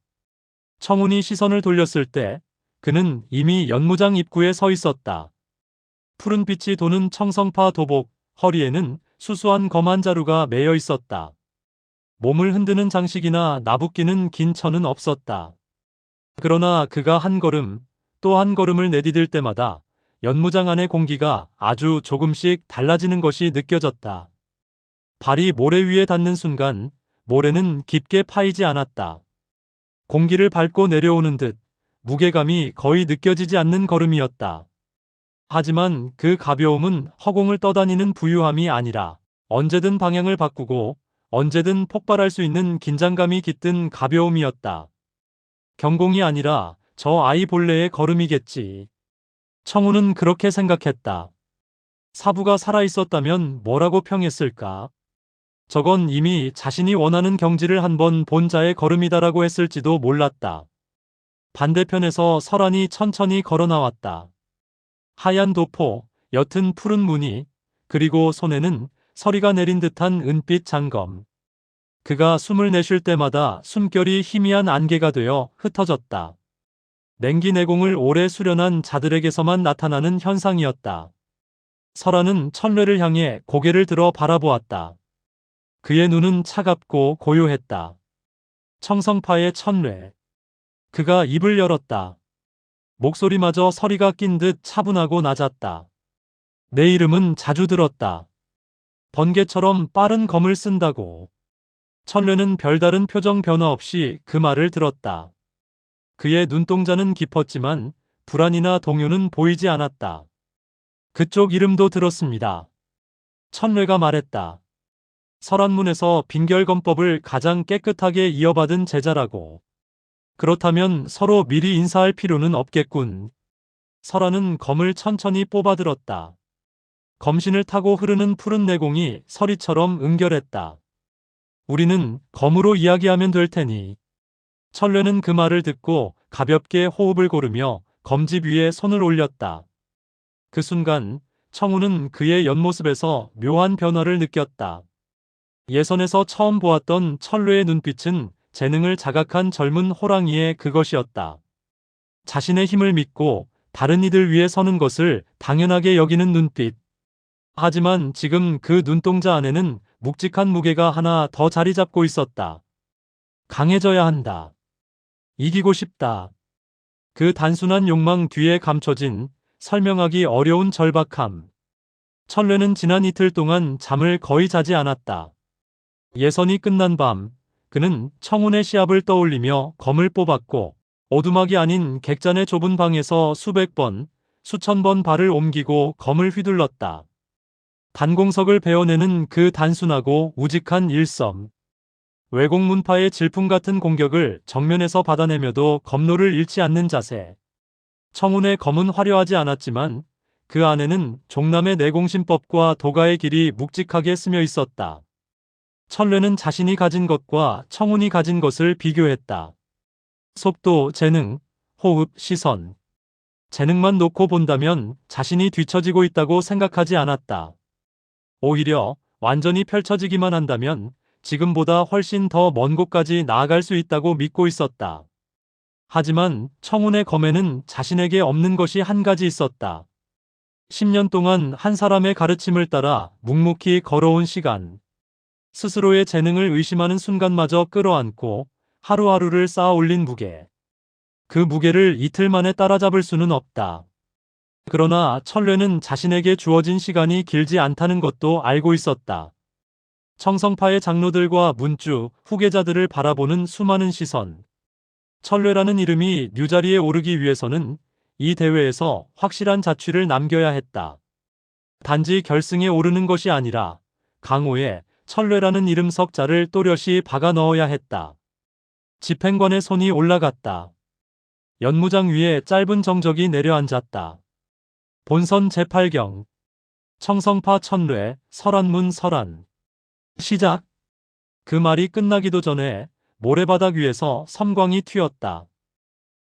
청운이 시선을 돌렸을 때 그는 이미 연무장 입구에 서 있었다. 푸른 빛이 도는 청성파 도복, 허리에는 수수한 검 한 자루가 매여 있었다. 몸을 흔드는 장식이나 나부끼는 긴 천은 없었다. 그러나 그가 한 걸음, 또 한 걸음을 내디딜 때마다 연무장 안의 공기가 아주 조금씩 달라지는 것이 느껴졌다. 발이 모래 위에 닿는 순간 모래는 깊게 파이지 않았다. 공기를 밟고 내려오는 듯 무게감이 거의 느껴지지 않는 걸음이었다. 하지만 그 가벼움은 허공을 떠다니는 부유함이 아니라 언제든 방향을 바꾸고 언제든 폭발할 수 있는 긴장감이 깃든 가벼움이었다. 경공이 아니라 저 아이 본래의 걸음이겠지. 청우는 그렇게 생각했다. 사부가 살아있었다면 뭐라고 평했을까? 저건 이미 자신이 원하는 경지를 한번 본 자의 걸음이다라고 했을지도 몰랐다. 반대편에서 설안이 천천히 걸어 나왔다. 하얀 도포, 옅은 푸른 무늬, 그리고 손에는 서리가 내린 듯한 은빛 장검. 그가 숨을 내쉴 때마다 숨결이 희미한 안개가 되어 흩어졌다. 냉기 내공을 오래 수련한 자들에게서만 나타나는 현상이었다. 설아는 천례를 향해 고개를 들어 바라보았다. 그의 눈은 차갑고 고요했다. 청성파의 천례. 그가 입을 열었다. 목소리마저 서리가 낀 듯 차분하고 낮았다. 내 이름은 자주 들었다. 번개처럼 빠른 검을 쓴다고. 천례는 별다른 표정 변화 없이 그 말을 들었다. 그의 눈동자는 깊었지만 불안이나 동요는 보이지 않았다. 그쪽 이름도 들었습니다. 천례가 말했다. 설안문에서 빙결검법을 가장 깨끗하게 이어받은 제자라고. 그렇다면 서로 미리 인사할 필요는 없겠군. 설아는 검을 천천히 뽑아들었다. 검신을 타고 흐르는 푸른 내공이 서리처럼 응결했다. 우리는 검으로 이야기하면 될 테니. 천례는 그 말을 듣고 가볍게 호흡을 고르며 검집 위에 손을 올렸다. 그 순간 청우는 그의 옆모습에서 묘한 변화를 느꼈다. 예선에서 처음 보았던 천례의 눈빛은 재능을 자각한 젊은 호랑이의 그것이었다. 자신의 힘을 믿고 다른 이들 위해 서는 것을 당연하게 여기는 눈빛. 하지만 지금 그 눈동자 안에는 묵직한 무게가 하나 더 자리 잡고 있었다. 강해져야 한다. 이기고 싶다. 그 단순한 욕망 뒤에 감춰진 설명하기 어려운 절박함. 천례는 지난 이틀 동안 잠을 거의 자지 않았다. 예선이 끝난 밤, 그는 청운의 시합을 떠올리며 검을 뽑았고 오두막이 아닌 객잔의 좁은 방에서 수백 번, 수천 번 발을 옮기고 검을 휘둘렀다. 단공석을 베어내는 그 단순하고 우직한 일섬. 외공문파의 질풍 같은 공격을 정면에서 받아내며도 검로를 잃지 않는 자세. 청운의 검은 화려하지 않았지만 그 안에는 종남의 내공신법과 도가의 길이 묵직하게 스며 있었다. 천례는 자신이 가진 것과 청운이 가진 것을 비교했다. 속도, 재능, 호흡, 시선. 재능만 놓고 본다면 자신이 뒤처지고 있다고 생각하지 않았다. 오히려 완전히 펼쳐지기만 한다면 지금보다 훨씬 더 먼 곳까지 나아갈 수 있다고 믿고 있었다. 하지만 청운의 검에는 자신에게 없는 것이 한 가지 있었다. 10년 동안 한 사람의 가르침을 따라 묵묵히 걸어온 시간. 스스로의 재능을 의심하는 순간마저 끌어안고 하루하루를 쌓아 올린 무게. 그 무게를 이틀 만에 따라잡을 수는 없다. 그러나 천례는 자신에게 주어진 시간이 길지 않다는 것도 알고 있었다. 청성파의 장로들과 문주, 후계자들을 바라보는 수많은 시선. 천례라는 이름이 류자리에 오르기 위해서는 이 대회에서 확실한 자취를 남겨야 했다. 단지 결승에 오르는 것이 아니라 강호에 천례라는 이름 석자를 또렷이 박아 넣어야 했다. 집행관의 손이 올라갔다. 연무장 위에 짧은 정적이 내려앉았다. 본선 제8경. 청성파 천례, 설안문 설안. 시작. 그 말이 끝나기도 전에 모래바닥 위에서 섬광이 튀었다.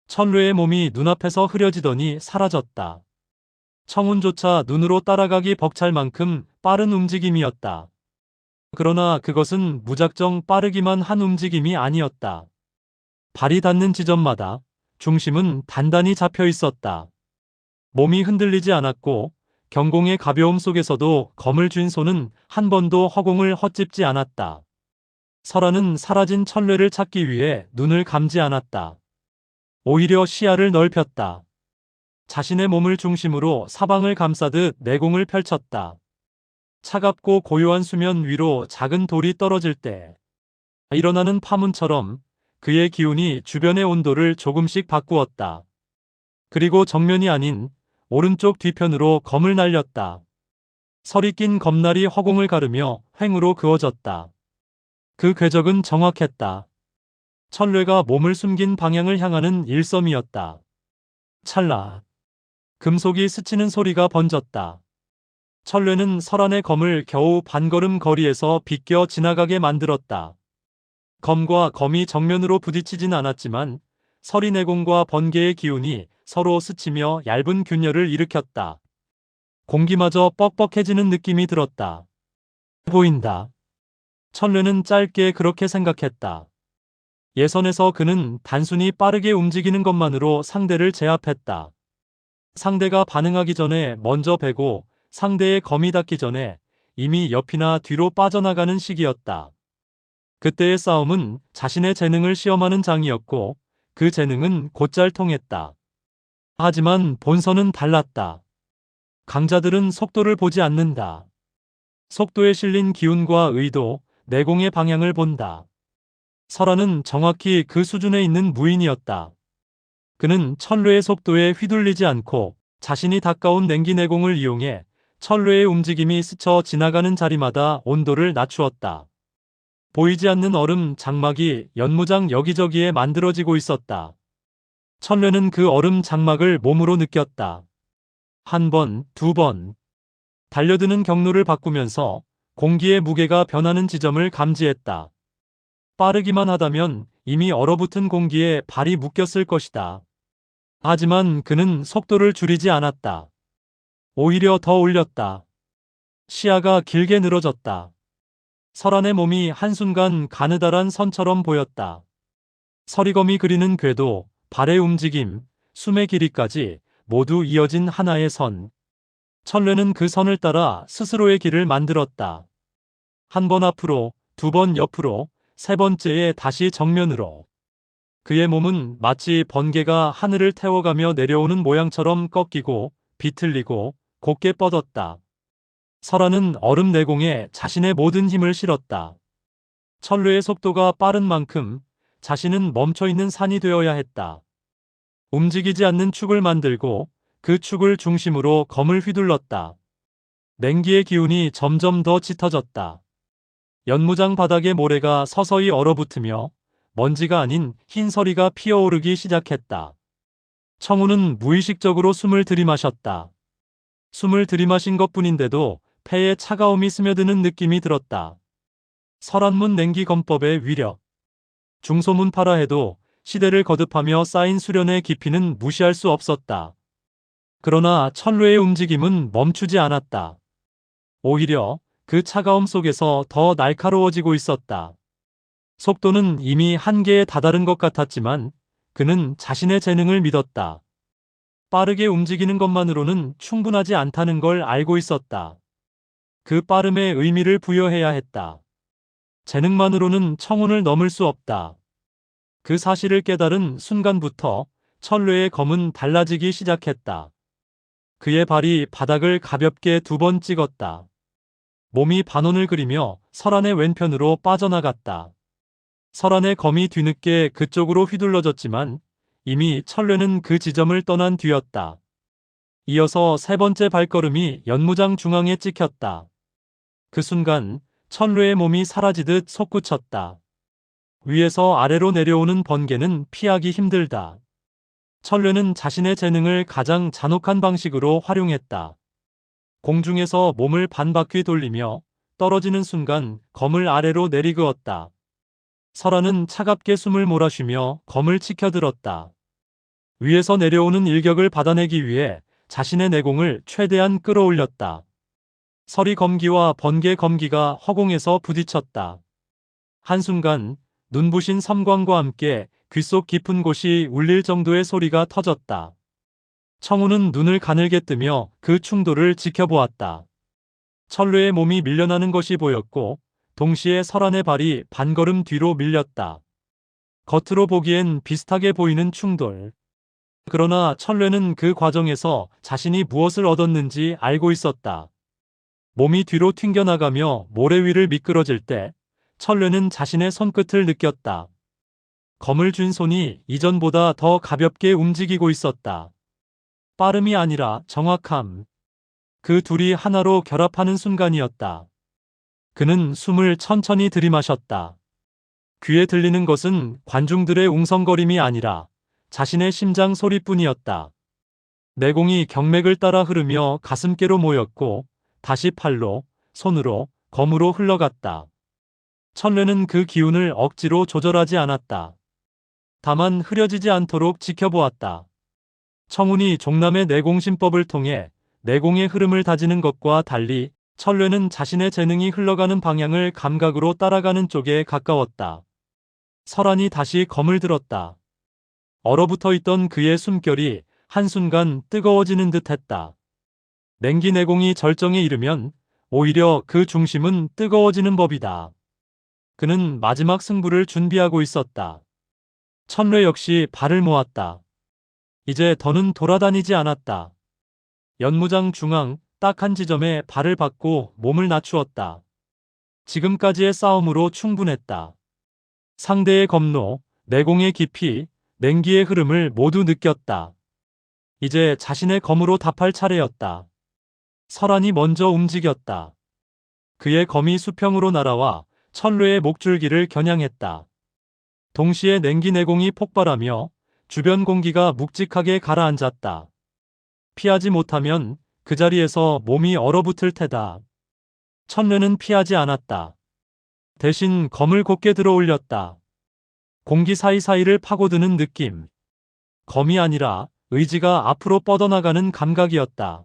천례의 몸이 눈앞에서 흐려지더니 사라졌다. 청운조차 눈으로 따라가기 벅찰 만큼 빠른 움직임이었다. 그러나 그것은 무작정 빠르기만 한 움직임이 아니었다. 발이 닿는 지점마다 중심은 단단히 잡혀 있었다. 몸이 흔들리지 않았고 경공의 가벼움 속에서도 검을 쥔 손은 한 번도 허공을 헛짚지 않았다. 설아는 사라진 천뢰를 찾기 위해 눈을 감지 않았다. 오히려 시야를 넓혔다. 자신의 몸을 중심으로 사방을 감싸듯 내공을 펼쳤다. 차갑고 고요한 수면 위로 작은 돌이 떨어질 때 일어나는 파문처럼 그의 기운이 주변의 온도를 조금씩 바꾸었다. 그리고 정면이 아닌 오른쪽 뒤편으로 검을 날렸다. 설이 낀 검날이 허공을 가르며 횡으로 그어졌다. 그 궤적은 정확했다. 천뢰가 몸을 숨긴 방향을 향하는 일섬이었다. 찰나. 금속이 스치는 소리가 번졌다. 천뢰는 설안의 검을 겨우 반걸음 거리에서 비껴 지나가게 만들었다. 검과 검이 정면으로 부딪히진 않았지만 설이 내공과 번개의 기운이 서로 스치며 얇은 균열을 일으켰다. 공기마저 뻑뻑해지는 느낌이 들었다. 보인다. 천뢰는 짧게 그렇게 생각했다. 예선에서 그는 단순히 빠르게 움직이는 것만으로 상대를 제압했다. 상대가 반응하기 전에 먼저 베고 상대의 검이 닿기 전에 이미 옆이나 뒤로 빠져나가는 시기였다. 그때의 싸움은 자신의 재능을 시험하는 장이었고 그 재능은 곧잘 통했다. 하지만 본선은 달랐다. 강자들은 속도를 보지 않는다. 속도에 실린 기운과 의도, 내공의 방향을 본다. 설아는 정확히 그 수준에 있는 무인이었다. 그는 천뢰의 속도에 휘둘리지 않고 자신이 가까운 냉기 내공을 이용해 천뢰의 움직임이 스쳐 지나가는 자리마다 온도를 낮추었다. 보이지 않는 얼음 장막이 연무장 여기저기에 만들어지고 있었다. 천뢰는 그 얼음 장막을 몸으로 느꼈다. 한 번, 두 번. 달려드는 경로를 바꾸면서 공기의 무게가 변하는 지점을 감지했다. 빠르기만 하다면 이미 얼어붙은 공기에 발이 묶였을 것이다. 하지만 그는 속도를 줄이지 않았다. 오히려 더 올렸다. 시야가 길게 늘어졌다. 설안의 몸이 한순간 가느다란 선처럼 보였다. 서리검이 그리는 궤도, 발의 움직임, 숨의 길이까지 모두 이어진 하나의 선. 천뢰는 그 선을 따라 스스로의 길을 만들었다. 한 번 앞으로, 두 번 옆으로, 세 번째에 다시 정면으로. 그의 몸은 마치 번개가 하늘을 태워가며 내려오는 모양처럼 꺾이고 비틀리고 곧게 뻗었다. 설아는 얼음 내공에 자신의 모든 힘을 실었다. 천뢰의 속도가 빠른 만큼 자신은 멈춰있는 산이 되어야 했다. 움직이지 않는 축을 만들고 그 축을 중심으로 검을 휘둘렀다. 냉기의 기운이 점점 더 짙어졌다. 연무장 바닥의 모래가 서서히 얼어붙으며 먼지가 아닌 흰 서리가 피어오르기 시작했다. 청우는 무의식적으로 숨을 들이마셨다. 숨을 들이마신 것뿐인데도 폐에 차가움이 스며드는 느낌이 들었다. 설안문 냉기 검법의 위력. 중소문파라 해도 시대를 거듭하며 쌓인 수련의 깊이는 무시할 수 없었다. 그러나 천뢰의 움직임은 멈추지 않았다. 오히려 그 차가움 속에서 더 날카로워지고 있었다. 속도는 이미 한계에 다다른 것 같았지만 그는 자신의 재능을 믿었다. 빠르게 움직이는 것만으로는 충분하지 않다는 걸 알고 있었다. 그 빠름에 의미를 부여해야 했다. 재능만으로는 청운을 넘을 수 없다. 그 사실을 깨달은 순간부터 천뢰의 검은 달라지기 시작했다. 그의 발이 바닥을 가볍게 두 번 찍었다. 몸이 반원을 그리며 설안의 왼편으로 빠져나갔다. 설안의 검이 뒤늦게 그쪽으로 휘둘러졌지만 이미 천뢰는 그 지점을 떠난 뒤였다. 이어서 세 번째 발걸음이 연무장 중앙에 찍혔다. 그 순간 천뢰의 몸이 사라지듯 솟구쳤다. 위에서 아래로 내려오는 번개는 피하기 힘들다. 천뢰는 자신의 재능을 가장 잔혹한 방식으로 활용했다. 공중에서 몸을 반바퀴 돌리며 떨어지는 순간 검을 아래로 내리그었다. 설아는 차갑게 숨을 몰아쉬며 검을 치켜들었다. 위에서 내려오는 일격을 받아내기 위해 자신의 내공을 최대한 끌어올렸다. 설이 검기와 번개 검기가 허공에서 부딪혔다. 한순간 눈부신 섬광과 함께 귓속 깊은 곳이 울릴 정도의 소리가 터졌다. 청우는 눈을 가늘게 뜨며 그 충돌을 지켜보았다. 철뢰의 몸이 밀려나는 것이 보였고 동시에 설안의 발이 반걸음 뒤로 밀렸다. 겉으로 보기엔 비슷하게 보이는 충돌. 그러나 철뢰는 그 과정에서 자신이 무엇을 얻었는지 알고 있었다. 몸이 뒤로 튕겨나가며 모래 위를 미끄러질 때 철뢰는 자신의 손끝을 느꼈다. 검을 쥔 손이 이전보다 더 가볍게 움직이고 있었다. 빠름이 아니라 정확함. 그 둘이 하나로 결합하는 순간이었다. 그는 숨을 천천히 들이마셨다. 귀에 들리는 것은 관중들의 웅성거림이 아니라 자신의 심장 소리뿐이었다. 내공이 경맥을 따라 흐르며 가슴께로 모였고 다시 팔로, 손으로, 검으로 흘러갔다. 철뢰는 그 기운을 억지로 조절하지 않았다. 다만 흐려지지 않도록 지켜보았다. 청운이 종남의 내공심법을 통해 내공의 흐름을 다지는 것과 달리 철뢰는 자신의 재능이 흘러가는 방향을 감각으로 따라가는 쪽에 가까웠다. 설안이 다시 검을 들었다. 얼어붙어 있던 그의 숨결이 한순간 뜨거워지는 듯 했다. 냉기 내공이 절정에 이르면 오히려 그 중심은 뜨거워지는 법이다. 그는 마지막 승부를 준비하고 있었다. 천뢰 역시 발을 모았다. 이제 더는 돌아다니지 않았다. 연무장 중앙 딱 한 지점에 발을 받고 몸을 낮추었다. 지금까지의 싸움으로 충분했다. 상대의 검노, 내공의 깊이, 냉기의 흐름을 모두 느꼈다. 이제 자신의 검으로 답할 차례였다. 설안이 먼저 움직였다. 그의 검이 수평으로 날아와 철뢰의 목줄기를 겨냥했다. 동시에 냉기 내공이 폭발하며 주변 공기가 묵직하게 가라앉았다. 피하지 못하면 그 자리에서 몸이 얼어붙을 테다. 철뢰는 피하지 않았다. 대신 검을 곧게 들어 올렸다. 공기 사이사이를 파고드는 느낌. 검이 아니라 의지가 앞으로 뻗어나가는 감각이었다.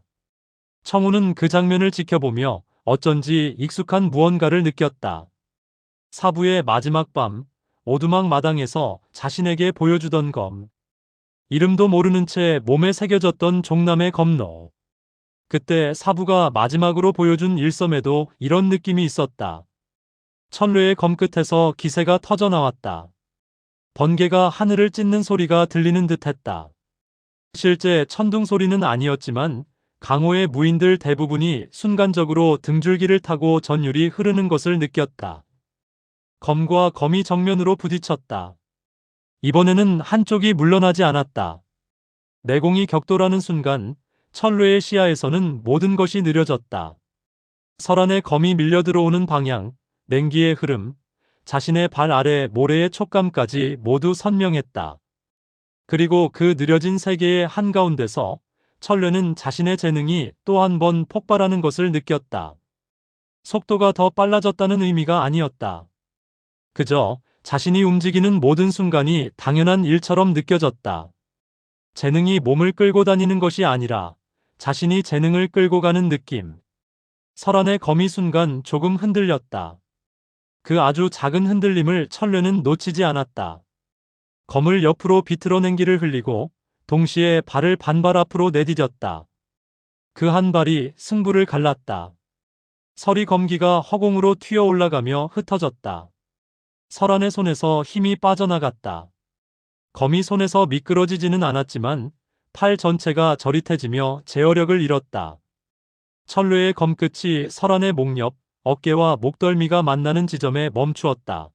청우는 그 장면을 지켜보며 어쩐지 익숙한 무언가를 느꼈다. 사부의 마지막 밤, 오두막 마당에서 자신에게 보여주던 검. 이름도 모르는 채 몸에 새겨졌던 종남의 검로. 그때 사부가 마지막으로 보여준 일섬에도 이런 느낌이 있었다. 천뢰의 검끝에서 기세가 터져나왔다. 번개가 하늘을 찢는 소리가 들리는 듯했다. 실제 천둥 소리는 아니었지만 강호의 무인들 대부분이 순간적으로 등줄기를 타고 전율이 흐르는 것을 느꼈다. 검과 검이 정면으로 부딪혔다. 이번에는 한쪽이 물러나지 않았다. 내공이 격돌하는 순간 철뢰의 시야에서는 모든 것이 느려졌다. 설안의 검이 밀려 들어오는 방향, 냉기의 흐름, 자신의 발 아래 모래의 촉감까지 모두 선명했다. 그리고 그 느려진 세계의 한가운데서 철뢰는 자신의 재능이 또 한 번 폭발하는 것을 느꼈다. 속도가 더 빨라졌다는 의미가 아니었다. 그저 자신이 움직이는 모든 순간이 당연한 일처럼 느껴졌다. 재능이 몸을 끌고 다니는 것이 아니라 자신이 재능을 끌고 가는 느낌. 설안의 검이 순간 조금 흔들렸다. 그 아주 작은 흔들림을 철뢰는 놓치지 않았다. 검을 옆으로 비틀어 냉기를 흘리고 동시에 발을 반발 앞으로 내디뎠다. 그 한 발이 승부를 갈랐다. 설이 검기가 허공으로 튀어 올라가며 흩어졌다. 설안의 손에서 힘이 빠져나갔다. 검이 손에서 미끄러지지는 않았지만 팔 전체가 저릿해지며 제어력을 잃었다. 철뢰의 검끝이 설안의 목 옆, 어깨와 목덜미가 만나는 지점에 멈추었다.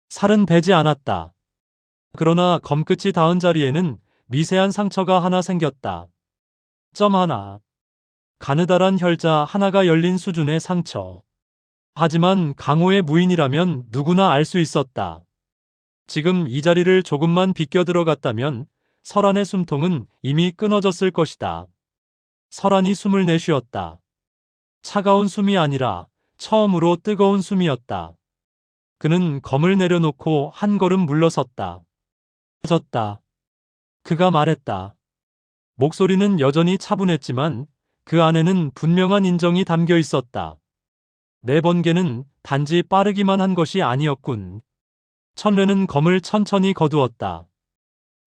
살은 배지 않았다. 그러나 검끝이 닿은 자리에는 미세한 상처가 하나 생겼다. 점 하나. 가느다란 혈자 하나가 열린 수준의 상처. 하지만 강호의 무인이라면 누구나 알 수 있었다. 지금 이 자리를 조금만 비껴 들어갔다면 설안의 숨통은 이미 끊어졌을 것이다. 설안이 숨을 내쉬었다. 차가운 숨이 아니라 처음으로 뜨거운 숨이었다. 그는 검을 내려놓고 한 걸음 물러섰다. 졌다. 그가 말했다. 목소리는 여전히 차분했지만 그 안에는 분명한 인정이 담겨 있었다. 내 번개는 단지 빠르기만 한 것이 아니었군. 천뢰는 검을 천천히 거두었다.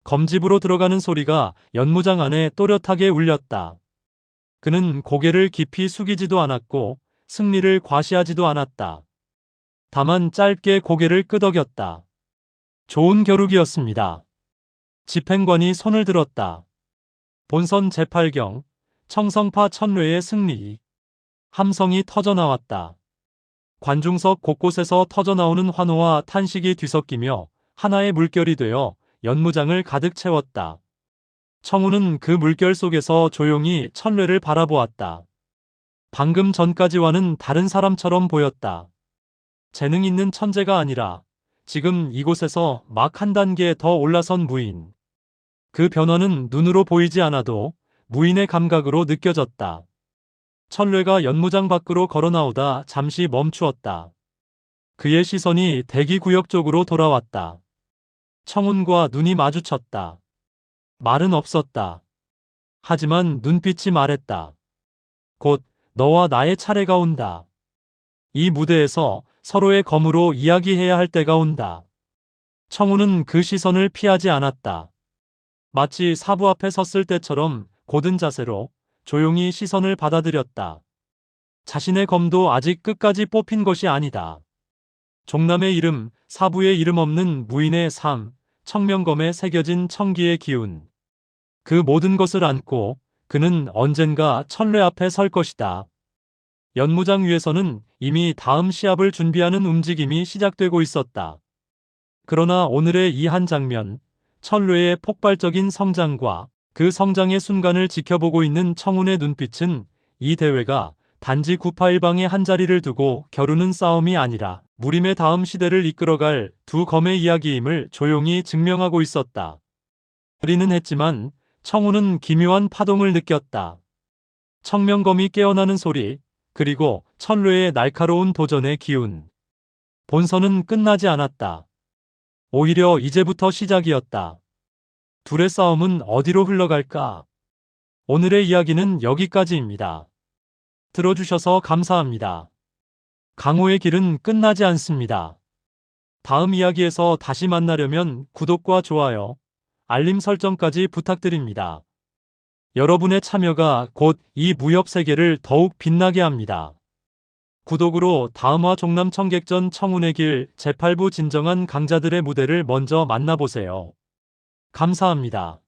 검집으로 들어가는 소리가 연무장 안에 또렷하게 울렸다. 그는 고개를 깊이 숙이지도 않았고 승리를 과시하지도 않았다. 다만 짧게 고개를 끄덕였다. 좋은 겨루기였습니다. 집행관이 손을 들었다. 본선 제8경 청성파 천뢰의 승리. 함성이 터져나왔다. 관중석 곳곳에서 터져나오는 환호와 탄식이 뒤섞이며 하나의 물결이 되어 연무장을 가득 채웠다. 청우는 그 물결 속에서 조용히 천뢰를 바라보았다. 방금 전까지와는 다른 사람처럼 보였다. 재능 있는 천재가 아니라 지금 이곳에서 막 한 단계 더 올라선 무인. 그 변화는 눈으로 보이지 않아도 무인의 감각으로 느껴졌다. 천뢰가 연무장 밖으로 걸어나오다 잠시 멈추었다. 그의 시선이 대기구역 쪽으로 돌아왔다. 청운과 눈이 마주쳤다. 말은 없었다. 하지만 눈빛이 말했다. 곧 너와 나의 차례가 온다. 이 무대에서 서로의 검으로 이야기해야 할 때가 온다. 청우는 그 시선을 피하지 않았다. 마치 사부 앞에 섰을 때처럼 곧은 자세로 조용히 시선을 받아들였다. 자신의 검도 아직 끝까지 뽑힌 것이 아니다. 종남의 이름, 사부의 이름 없는 무인의 삶, 청명검에 새겨진 청기의 기운. 그 모든 것을 안고 그는 언젠가 천뢰 앞에 설 것이다. 연무장 위에서는 이미 다음 시합을 준비하는 움직임이 시작되고 있었다. 그러나 오늘의 이 한 장면, 천뢰의 폭발적인 성장과 그 성장의 순간을 지켜보고 있는 청운의 눈빛은 이 대회가 단지 981방의 한 자리를 두고 겨루는 싸움이 아니라 무림의 다음 시대를 이끌어갈 두 검의 이야기임을 조용히 증명하고 있었다. 어리는 했지만 청운은 기묘한 파동을 느꼈다. 청명검이 깨어나는 소리, 그리고 천뢰의 날카로운 도전의 기운. 본선은 끝나지 않았다. 오히려 이제부터 시작이었다. 둘의 싸움은 어디로 흘러갈까? 오늘의 이야기는 여기까지입니다. 들어주셔서 감사합니다. 강호의 길은 끝나지 않습니다. 다음 이야기에서 다시 만나려면 구독과 좋아요, 알림 설정까지 부탁드립니다. 여러분의 참여가 곧 이 무협 세계를 더욱 빛나게 합니다. 구독으로 다음화 종남 청객전 청운의 길 제8부 진정한 강자들의 무대를 먼저 만나보세요. 감사합니다.